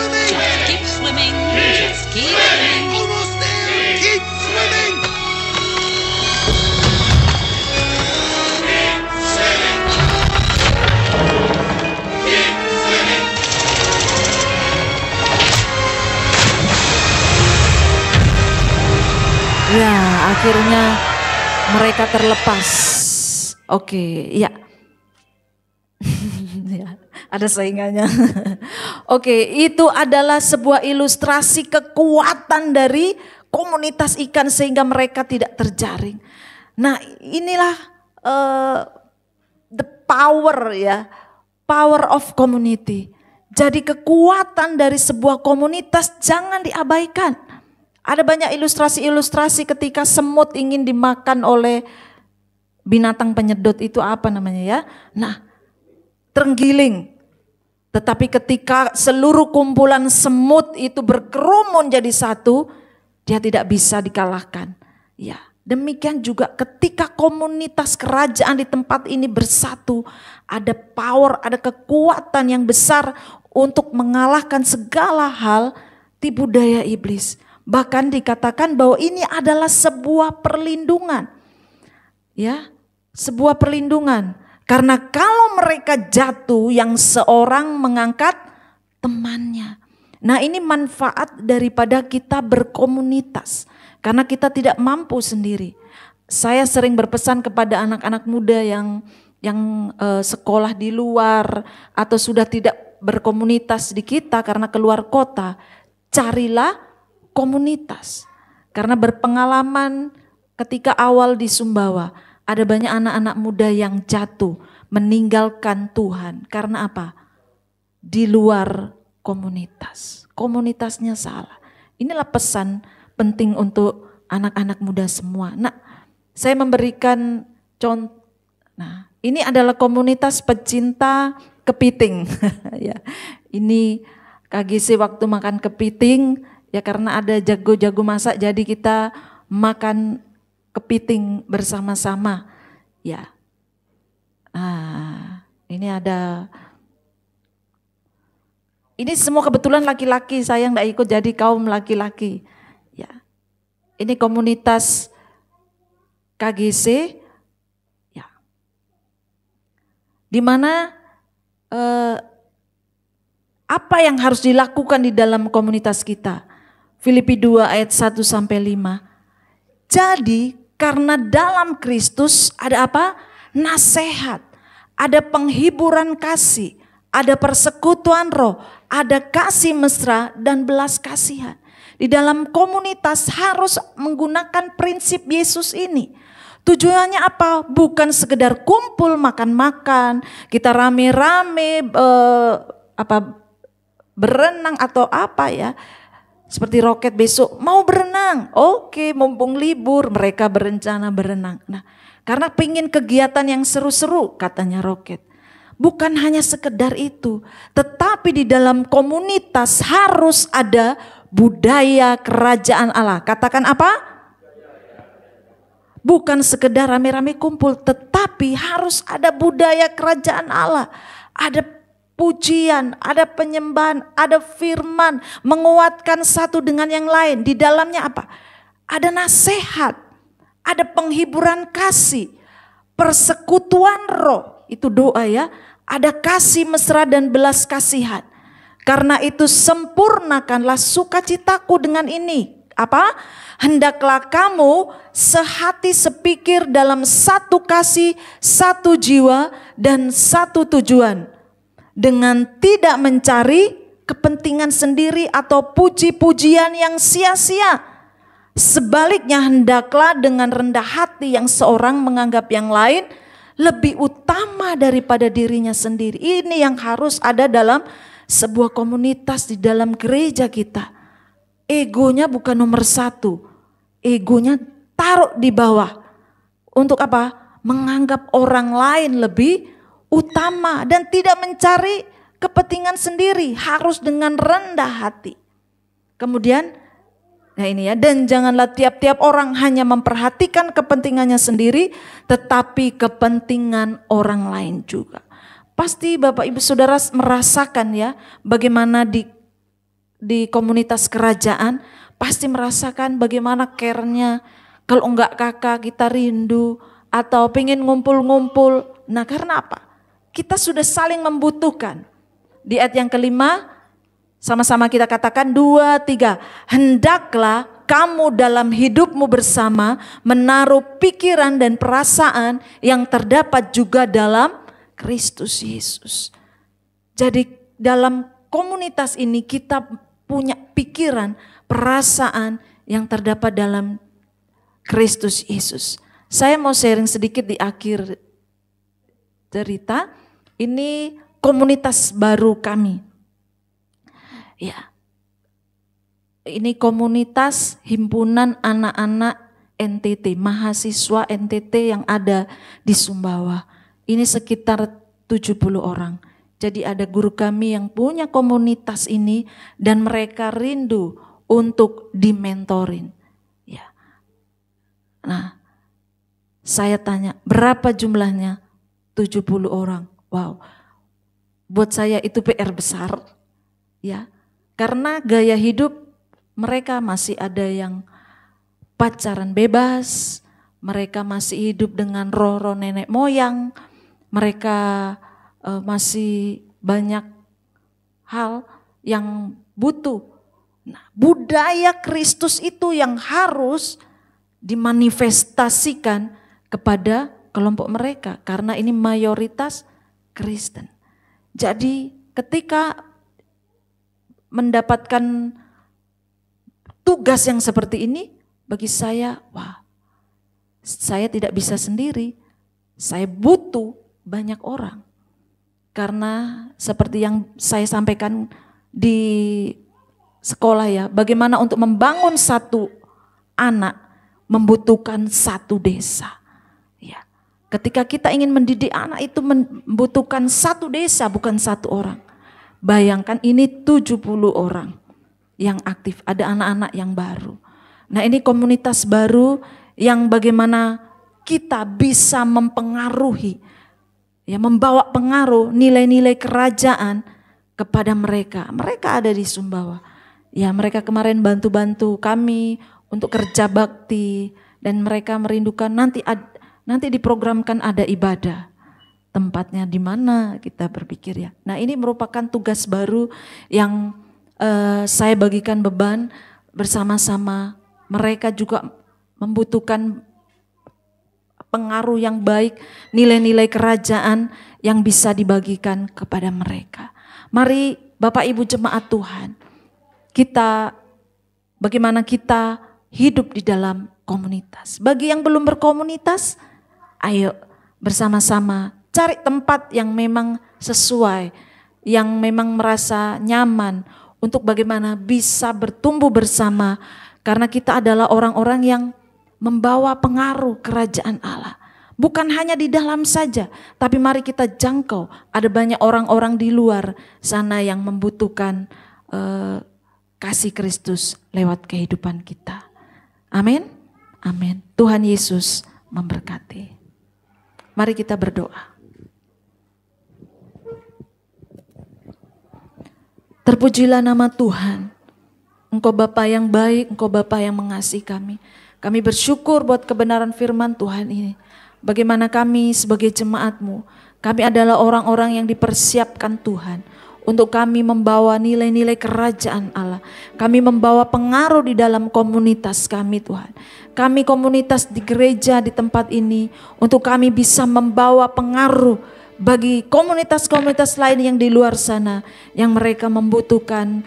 Keep swimming, just keep swimming. Almost there! Keep swimming! Ya, akhirnya mereka terlepas. Oke, ya. Ya, ada saingannya. Oke, itu adalah sebuah ilustrasi kekuatan dari komunitas ikan sehingga mereka tidak terjaring. Nah, inilah the power ya, power of community. Jadi kekuatan dari sebuah komunitas jangan diabaikan. Ada banyak ilustrasi-ilustrasi ketika semut ingin dimakan oleh binatang penyedot, itu apa namanya ya? Nah, terenggiling. Tetapi ketika seluruh kumpulan semut itu berkerumun jadi satu, dia tidak bisa dikalahkan. Ya, demikian juga ketika komunitas kerajaan di tempat ini bersatu, ada power, ada kekuatan yang besar untuk mengalahkan segala hal tipu daya iblis. Bahkan dikatakan bahwa ini adalah sebuah perlindungan. Ya, sebuah perlindungan. Karena kalau mereka jatuh, yang seorang mengangkat temannya. Nah, ini manfaat daripada kita berkomunitas. Karena kita tidak mampu sendiri. Saya sering berpesan kepada anak-anak muda yang sekolah di luar atau sudah tidak berkomunitas di kita karena keluar kota, carilah komunitas. Karena berpengalaman ketika awal di Sumbawa, ada banyak anak-anak muda yang jatuh, meninggalkan Tuhan. Karena apa? Di luar komunitas. Komunitasnya salah. Inilah pesan penting untuk anak-anak muda semua. Nah, saya memberikan contoh. Nah, ini adalah komunitas pecinta kepiting. Ya, ini KGC waktu makan kepiting. Ya, karena ada jago-jago masak, jadi kita makan kepiting bersama-sama. Ya. Nah, ini ada. Ini semua kebetulan laki-laki, saya enggak ikut jadi kaum laki-laki. Ya. Ini komunitas KGC. Ya. Di mana apa yang harus dilakukan di dalam komunitas kita? Filipi 2 ayat 1 sampai 5. Jadi karena dalam Kristus ada apa? Nasihat, ada penghiburan kasih, ada persekutuan roh, ada kasih mesra dan belas kasihan. Di dalam komunitas harus menggunakan prinsip Yesus ini. Tujuannya apa? Bukan sekedar kumpul makan-makan, kita rame-rame berenang atau apa ya. Seperti Roket besok mau berenang. Oke, mumpung libur mereka berencana berenang. Nah, karena pengen kegiatan yang seru-seru katanya Roket. Bukan hanya sekedar itu, tetapi di dalam komunitas harus ada budaya kerajaan Allah. Katakan apa? Bukan sekedar rame-rame kumpul, tetapi harus ada budaya kerajaan Allah. Ada pujian, ada penyembahan, ada firman, menguatkan satu dengan yang lain. Di dalamnya apa? Ada nasihat, ada penghiburan kasih, persekutuan roh. Itu doa ya. Ada kasih mesra dan belas kasihan. Karena itu sempurnakanlah sukacitaku dengan ini. Apa? Hendaklah kamu sehati sepikir dalam satu kasih, satu jiwa dan satu tujuan. Dengan tidak mencari kepentingan sendiri atau puji-pujian yang sia-sia. Sebaliknya hendaklah dengan rendah hati yang seorang menganggap yang lain lebih utama daripada dirinya sendiri. Ini yang harus ada dalam sebuah komunitas di dalam gereja kita. Egonya bukan nomor satu. Egonya taruh di bawah. Untuk apa? Menganggap orang lain lebih utama dan tidak mencari kepentingan sendiri. Harus dengan rendah hati. Kemudian, nah ini ya, dan janganlah tiap-tiap orang hanya memperhatikan kepentingannya sendiri, tetapi kepentingan orang lain juga. Pasti Bapak Ibu Saudara merasakan ya, bagaimana di komunitas kerajaan, pasti merasakan bagaimana care-nya. Kalau enggak kakak kita rindu, atau pengen ngumpul-ngumpul. Nah karena apa? Kita sudah saling membutuhkan. Di ayat yang kelima, sama-sama kita katakan 2, 3. Hendaklah kamu dalam hidupmu bersama menaruh pikiran dan perasaan yang terdapat juga dalam Kristus Yesus. Jadi dalam komunitas ini kita punya pikiran, perasaan yang terdapat dalam Kristus Yesus. Saya mau sharing sedikit di akhir cerita. Ini komunitas baru kami. Ya, ini komunitas himpunan anak-anak NTT, mahasiswa NTT yang ada di Sumbawa. Ini sekitar 70 orang. Jadi ada guru kami yang punya komunitas ini dan mereka rindu untuk dimentorin. Ya. Nah, saya tanya berapa jumlahnya? 70 orang. Wow. Buat saya itu PR besar. Ya. Karena gaya hidup mereka masih ada yang pacaran bebas, mereka masih hidup dengan roh-roh nenek moyang, mereka masih banyak hal yang butuh. Nah, budaya Kristus itu yang harus dimanifestasikan kepada kelompok mereka, karena ini mayoritas Kristen. Jadi ketika mendapatkan tugas yang seperti ini, bagi saya, wah, saya tidak bisa sendiri. Saya butuh banyak orang. Karena seperti yang saya sampaikan di sekolah ya, bagaimana untuk membangun satu anak membutuhkan satu desa. Ya. Ketika kita ingin mendidik anak itu membutuhkan satu desa, bukan satu orang. Bayangkan ini 70 orang yang aktif, ada anak-anak yang baru. Nah ini komunitas baru yang bagaimana kita bisa mempengaruhi, ya membawa pengaruh nilai-nilai kerajaan kepada mereka. Mereka ada di Sumbawa. Ya mereka kemarin bantu-bantu kami untuk kerja bakti dan mereka merindukan nanti diprogramkan ada ibadah. Tempatnya di mana kita berpikir ya. Nah ini merupakan tugas baru yang saya bagikan beban bersama-sama. Mereka juga membutuhkan pengaruh yang baik, nilai-nilai kerajaan yang bisa dibagikan kepada mereka. Mari Bapak Ibu jemaat Tuhan, kita bagaimana kita hidup di dalam komunitas. Bagi yang belum berkomunitas, ayo bersama-sama cari tempat yang memang sesuai, yang memang merasa nyaman untuk bagaimana bisa bertumbuh bersama. Karena kita adalah orang-orang yang membawa pengaruh kerajaan Allah. Bukan hanya di dalam saja, tapi mari kita jangkau. Ada banyak orang-orang di luar sana yang membutuhkan kasih Kristus lewat kehidupan kita. Amin. Amin. Tuhan Yesus memberkati. Mari kita berdoa. Terpujilah nama Tuhan. Engkau Bapa yang baik, Engkau Bapa yang mengasihi kami. Kami bersyukur buat kebenaran firman Tuhan ini. Bagaimana kami sebagai jemaat-Mu, kami adalah orang-orang yang dipersiapkan Tuhan untuk kami membawa nilai-nilai kerajaan Allah. Kami membawa pengaruh di dalam komunitas kami Tuhan. Kami komunitas di gereja di tempat ini untuk kami bisa membawa pengaruh bagi komunitas-komunitas lain yang di luar sana yang mereka membutuhkan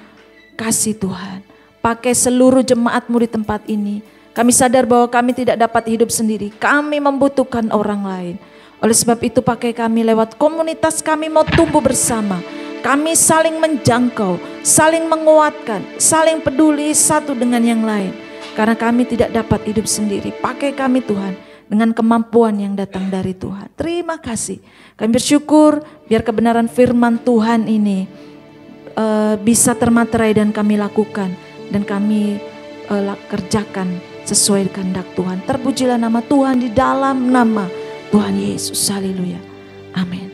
kasih Tuhan. Pakai seluruh jemaat-Mu di tempat ini. Kami sadar bahwa kami tidak dapat hidup sendiri. Kami membutuhkan orang lain. Oleh sebab itu pakai kami lewat komunitas kami mau tumbuh bersama. Kami saling menjangkau, saling menguatkan, saling peduli satu dengan yang lain. Karena kami tidak dapat hidup sendiri. Pakai kami Tuhan dengan kemampuan yang datang dari Tuhan. Terima kasih. Kami bersyukur biar kebenaran firman Tuhan ini bisa termaterai dan kami lakukan. Dan kami kerjakan sesuai kehendak Tuhan. Terpujilah nama Tuhan di dalam nama Tuhan Yesus. Haleluya. Amin.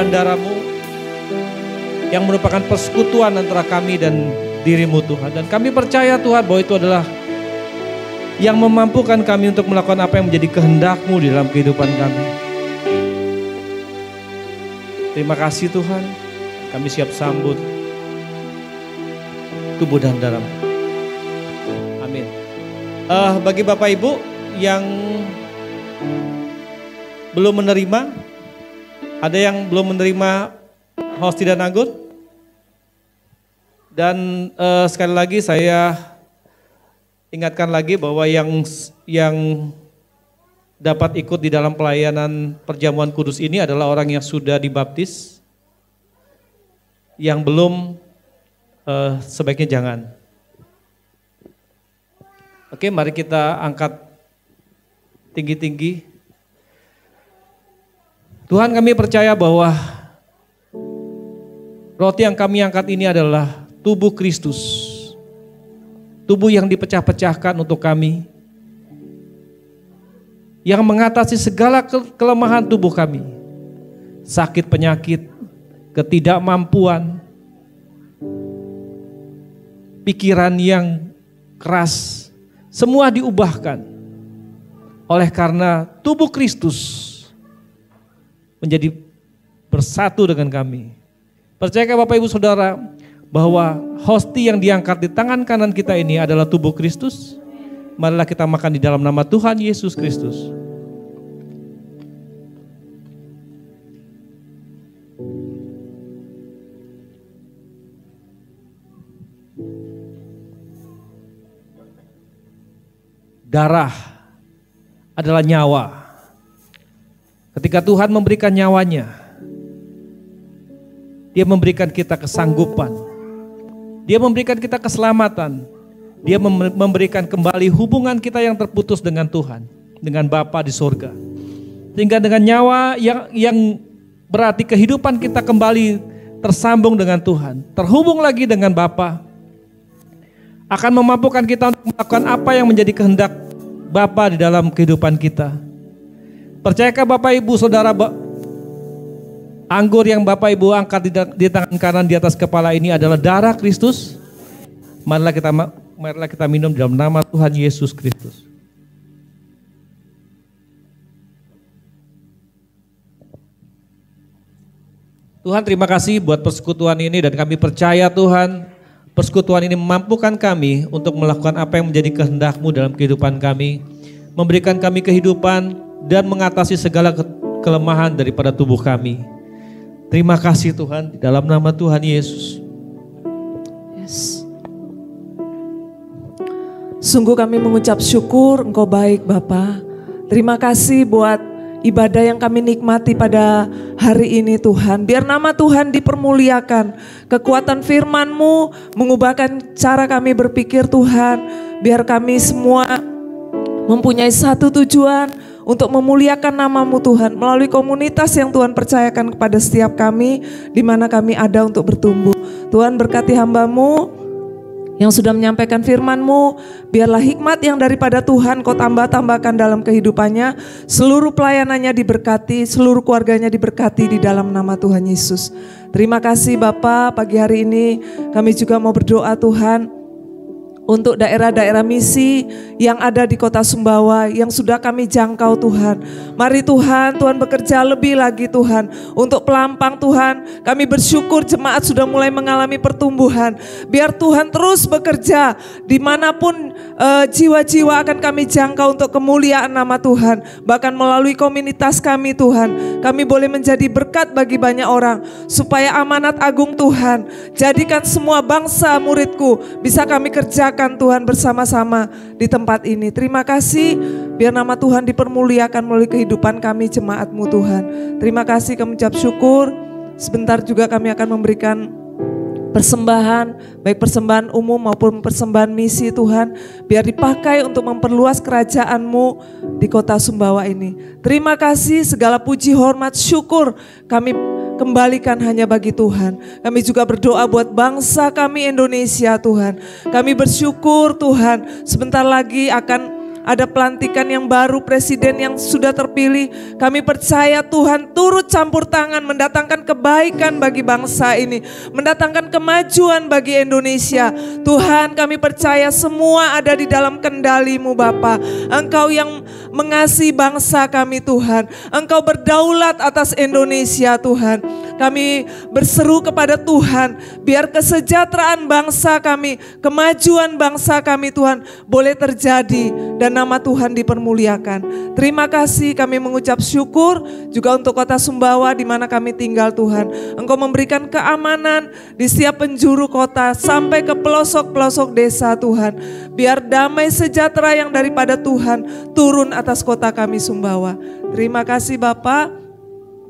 dan darah-Mu yang merupakan persekutuan antara kami dan diri-Mu Tuhan. Dan kami percaya Tuhan bahwa itu adalah yang memampukan kami untuk melakukan apa yang menjadi kehendak-Mu di dalam kehidupan kami. Terima kasih Tuhan, kami siap sambut tubuh dan darah-Mu. Amin. Bagi Bapak Ibu yang belum menerima? Ada yang belum menerima Hosti dan Anggur? Dan sekali lagi saya ingatkan lagi bahwa yang dapat ikut di dalam pelayanan perjamuan kudus ini adalah orang yang sudah dibaptis. Yang belum sebaiknya jangan. Oke, mari kita angkat tinggi-tinggi. Tuhan, kami percaya bahwa roti yang kami angkat ini adalah tubuh Kristus. Tubuh yang dipecah-pecahkan untuk kami. Yang mengatasi segala kelemahan tubuh kami. Sakit penyakit, ketidakmampuan, pikiran yang keras, semua diubahkan oleh karena tubuh Kristus menjadi bersatu dengan kami. Percayakah Bapak Ibu Saudara bahwa hosti yang diangkat di tangan kanan kita ini adalah tubuh Kristus? Marilah kita makan di dalam nama Tuhan Yesus Kristus. Darah adalah nyawa. Ketika Tuhan memberikan nyawanya, Dia memberikan kita kesanggupan. Dia memberikan kita keselamatan. Dia memberikan kembali hubungan kita yang terputus dengan Tuhan, dengan Bapa di surga. Sehingga dengan nyawa yang berarti kehidupan kita kembali tersambung dengan Tuhan, terhubung lagi dengan Bapa, akan memampukan kita untuk melakukan apa yang menjadi kehendak Bapa di dalam kehidupan kita. Percayakah Bapak Ibu Saudara, anggur yang Bapak Ibu angkat di tangan kanan di atas kepala ini adalah darah Kristus? Marilah kita minum dalam nama Tuhan Yesus Kristus. Tuhan, terima kasih buat persekutuan ini, dan kami percaya Tuhan, persekutuan ini memampukan kami untuk melakukan apa yang menjadi kehendak-Mu dalam kehidupan kami, memberikan kami kehidupan dan mengatasi segala kelemahan daripada tubuh kami. Terima kasih Tuhan, di dalam nama Tuhan Yesus. Yes. Sungguh kami mengucap syukur, Engkau baik Bapa. Terima kasih buat ibadah yang kami nikmati pada hari ini Tuhan. Biar nama Tuhan dipermuliakan. Kekuatan firman-Mu mengubahkan cara kami berpikir Tuhan. Biar kami semua mempunyai satu tujuan untuk memuliakan nama-Mu Tuhan. Melalui komunitas yang Tuhan percayakan kepada setiap kami, di mana kami ada untuk bertumbuh. Tuhan berkati hamba-Mu yang sudah menyampaikan firman-Mu. Biarlah hikmat yang daripada Tuhan Kau tambahkan dalam kehidupannya. Seluruh pelayanannya diberkati, seluruh keluarganya diberkati di dalam nama Tuhan Yesus. Terima kasih Bapa, pagi hari ini kami juga mau berdoa Tuhan untuk daerah-daerah misi yang ada di kota Sumbawa yang sudah kami jangkau Tuhan. Mari Tuhan bekerja lebih lagi Tuhan. Untuk Pelampang Tuhan, kami bersyukur jemaat sudah mulai mengalami pertumbuhan. Biar Tuhan terus bekerja dimanapun jiwa-jiwa akan kami jangkau untuk kemuliaan nama Tuhan. Bahkan melalui komunitas kami Tuhan, kami boleh menjadi berkat bagi banyak orang. Supaya amanat agung Tuhan, jadikan semua bangsa muridku bisa kami kerjakan Tuhan bersama-sama di tempat ini. Terima kasih, biar nama Tuhan dipermuliakan melalui kehidupan kami jemaat-Mu Tuhan. Terima kasih, kami ucap syukur. Sebentar juga kami akan memberikan persembahan, baik persembahan umum maupun persembahan misi Tuhan. Biar dipakai untuk memperluas kerajaan-Mu di kota Sumbawa ini. Terima kasih, segala puji, hormat, syukur kami kembalikan hanya bagi Tuhan. Kami juga berdoa buat bangsa kami Indonesia Tuhan. Kami bersyukur Tuhan, sebentar lagi akan ada pelantikan yang baru, presiden yang sudah terpilih. Kami percaya Tuhan turut campur tangan mendatangkan kebaikan bagi bangsa ini, mendatangkan kemajuan bagi Indonesia. Tuhan, kami percaya semua ada di dalam kendali-Mu Bapa. Engkau yang mengasihi bangsa kami Tuhan. Engkau berdaulat atas Indonesia Tuhan. Kami berseru kepada Tuhan, biar kesejahteraan bangsa kami, kemajuan bangsa kami Tuhan boleh terjadi. Dan dan nama Tuhan dipermuliakan. Terima kasih, kami mengucap syukur juga untuk kota Sumbawa di mana kami tinggal Tuhan. Engkau memberikan keamanan di setiap penjuru kota sampai ke pelosok-pelosok desa Tuhan. Biar damai sejahtera yang daripada Tuhan turun atas kota kami Sumbawa. Terima kasih Bapak.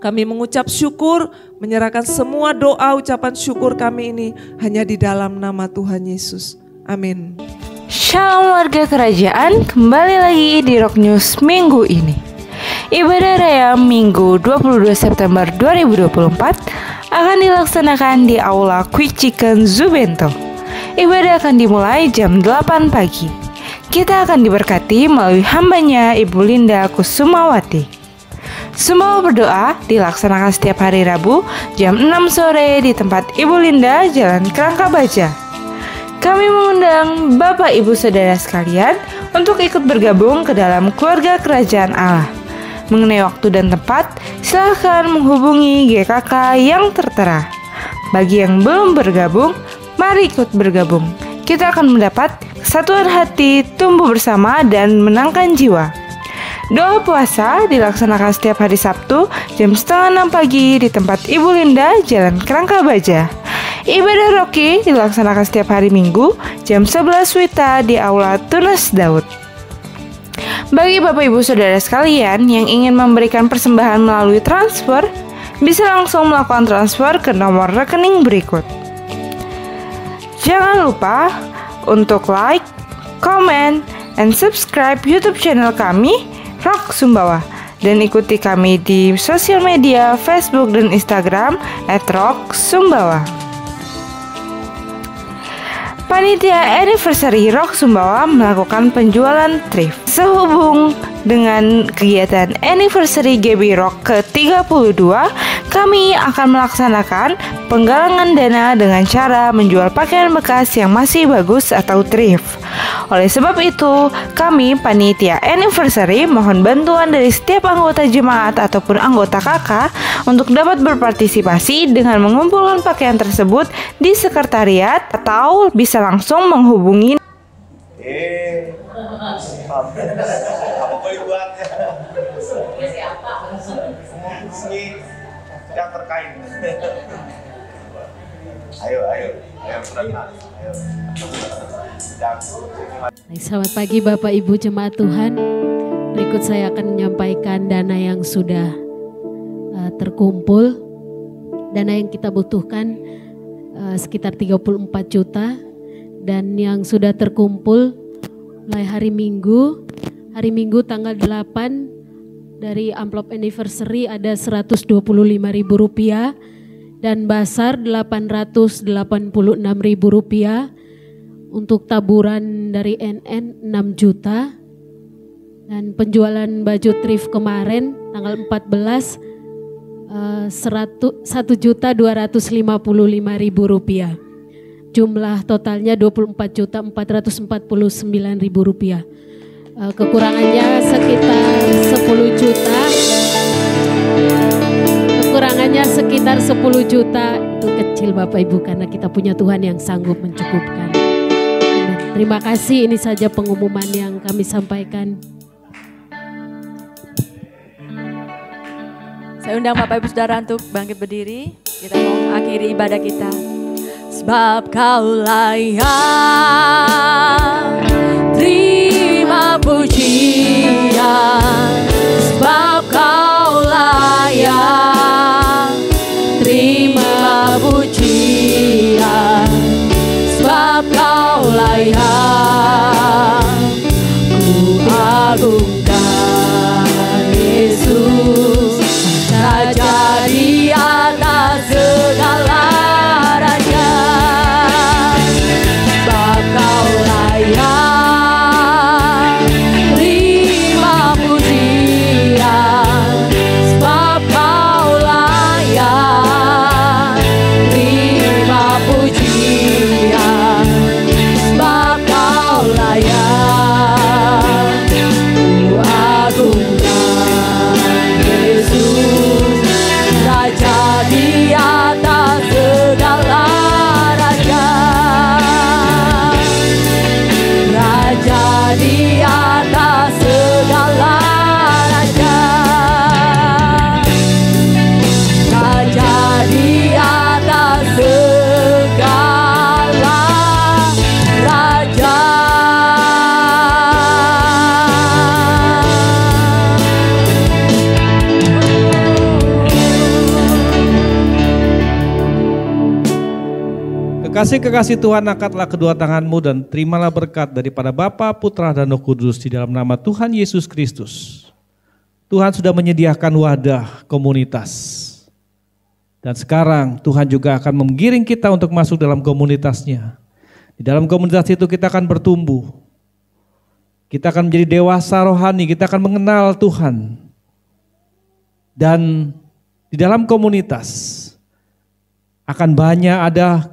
Kami mengucap syukur, menyerahkan semua doa ucapan syukur kami ini hanya di dalam nama Tuhan Yesus. Amin. Shalom warga kerajaan, kembali lagi di Rock News minggu ini. Ibadah Raya Minggu 22 September 2024 akan dilaksanakan di Aula Quick Chicken Zubento. Ibadah akan dimulai jam 8 pagi. Kita akan diberkati melalui hambanya Ibu Linda Kusumawati. Semua berdoa dilaksanakan setiap hari Rabu jam 6 sore di tempat Ibu Linda, Jalan Kerangka Baja. Kami mengundang Bapak Ibu Saudara sekalian untuk ikut bergabung ke dalam keluarga kerajaan Allah. Mengenai waktu dan tempat, silakan menghubungi GKK yang tertera. Bagi yang belum bergabung, mari ikut bergabung. Kita akan mendapat kesatuan hati, tumbuh bersama dan menangkan jiwa. Doa puasa dilaksanakan setiap hari Sabtu jam 5:30 pagi di tempat Ibu Linda, Jalan Kerangka Baja. Ibadah Roki dilaksanakan setiap hari Minggu jam 11 WITA di Aula Tunas Daud. Bagi Bapak Ibu Saudara sekalian yang ingin memberikan persembahan melalui transfer, bisa langsung melakukan transfer ke nomor rekening berikut. Jangan lupa untuk like, comment, and subscribe YouTube channel kami Rock Sumbawa, dan ikuti kami di sosial media Facebook dan Instagram @rocksumbawa. Panitia Anniversary Rock Sumbawa melakukan penjualan thrift. Sehubung dengan kegiatan Anniversary GB Rock ke-32, kami akan melaksanakan penggalangan dana dengan cara menjual pakaian bekas yang masih bagus atau thrift. Oleh sebab itu, kami panitia Anniversary mohon bantuan dari setiap anggota jemaat ataupun anggota KK untuk dapat berpartisipasi dengan mengumpulkan pakaian tersebut di sekretariat atau bisa langsung menghubungi apa boleh buat yang terkait. Ayo Selamat pagi Bapak Ibu Jemaat Tuhan. Berikut saya akan menyampaikan dana yang sudah terkumpul. Dana yang kita butuhkan sekitar 34 juta. Dan yang sudah terkumpul mulai hari Minggu tanggal 8 dari amplop anniversary ada Rp125.000 dan basar Rp886.000. Untuk taburan dari NN 6 juta. Dan penjualan baju thrift kemarin tanggal 14 Rp1.255.000. Jumlah totalnya Rp24.449.000. Kekurangannya sekitar 10 juta. Itu kecil Bapak Ibu karena kita punya Tuhan yang sanggup mencukupkan. Terima kasih, ini saja pengumuman yang kami sampaikan. Saya undang Bapak Ibu Saudara untuk bangkit berdiri. Kita mau akhiri ibadah kita. Sebab Kau layak terima pujian. Sebab Kau layak terima pujian. Sebab Kau layak, ku agungkan Yesus, Raja di atas segala raja. Sebab Kau layak terima pujian. Kekasih-kekasih Tuhan, angkatlah kedua tanganmu dan terimalah berkat daripada Bapa, Putra, dan Roh Kudus di dalam nama Tuhan Yesus Kristus. Tuhan sudah menyediakan wadah komunitas. Dan sekarang Tuhan juga akan menggiring kita untuk masuk dalam komunitasnya. Di dalam komunitas itu kita akan bertumbuh. Kita akan menjadi dewasa rohani, kita akan mengenal Tuhan. Dan di dalam komunitas akan banyak ada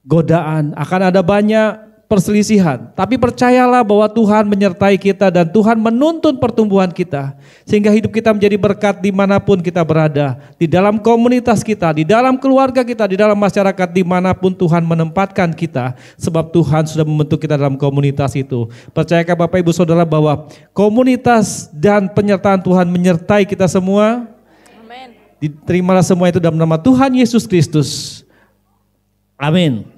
godaan, akan ada banyak perselisihan. Tapi percayalah bahwa Tuhan menyertai kita dan Tuhan menuntun pertumbuhan kita. Sehingga hidup kita menjadi berkat dimanapun kita berada. Di dalam komunitas kita, di dalam keluarga kita, di dalam masyarakat, dimanapun Tuhan menempatkan kita. Sebab Tuhan sudah membentuk kita dalam komunitas itu. Percayakah Bapak Ibu Saudara bahwa komunitas dan penyertaan Tuhan menyertai kita semua? Amin. Terimalah semua itu dalam nama Tuhan Yesus Kristus. Amin.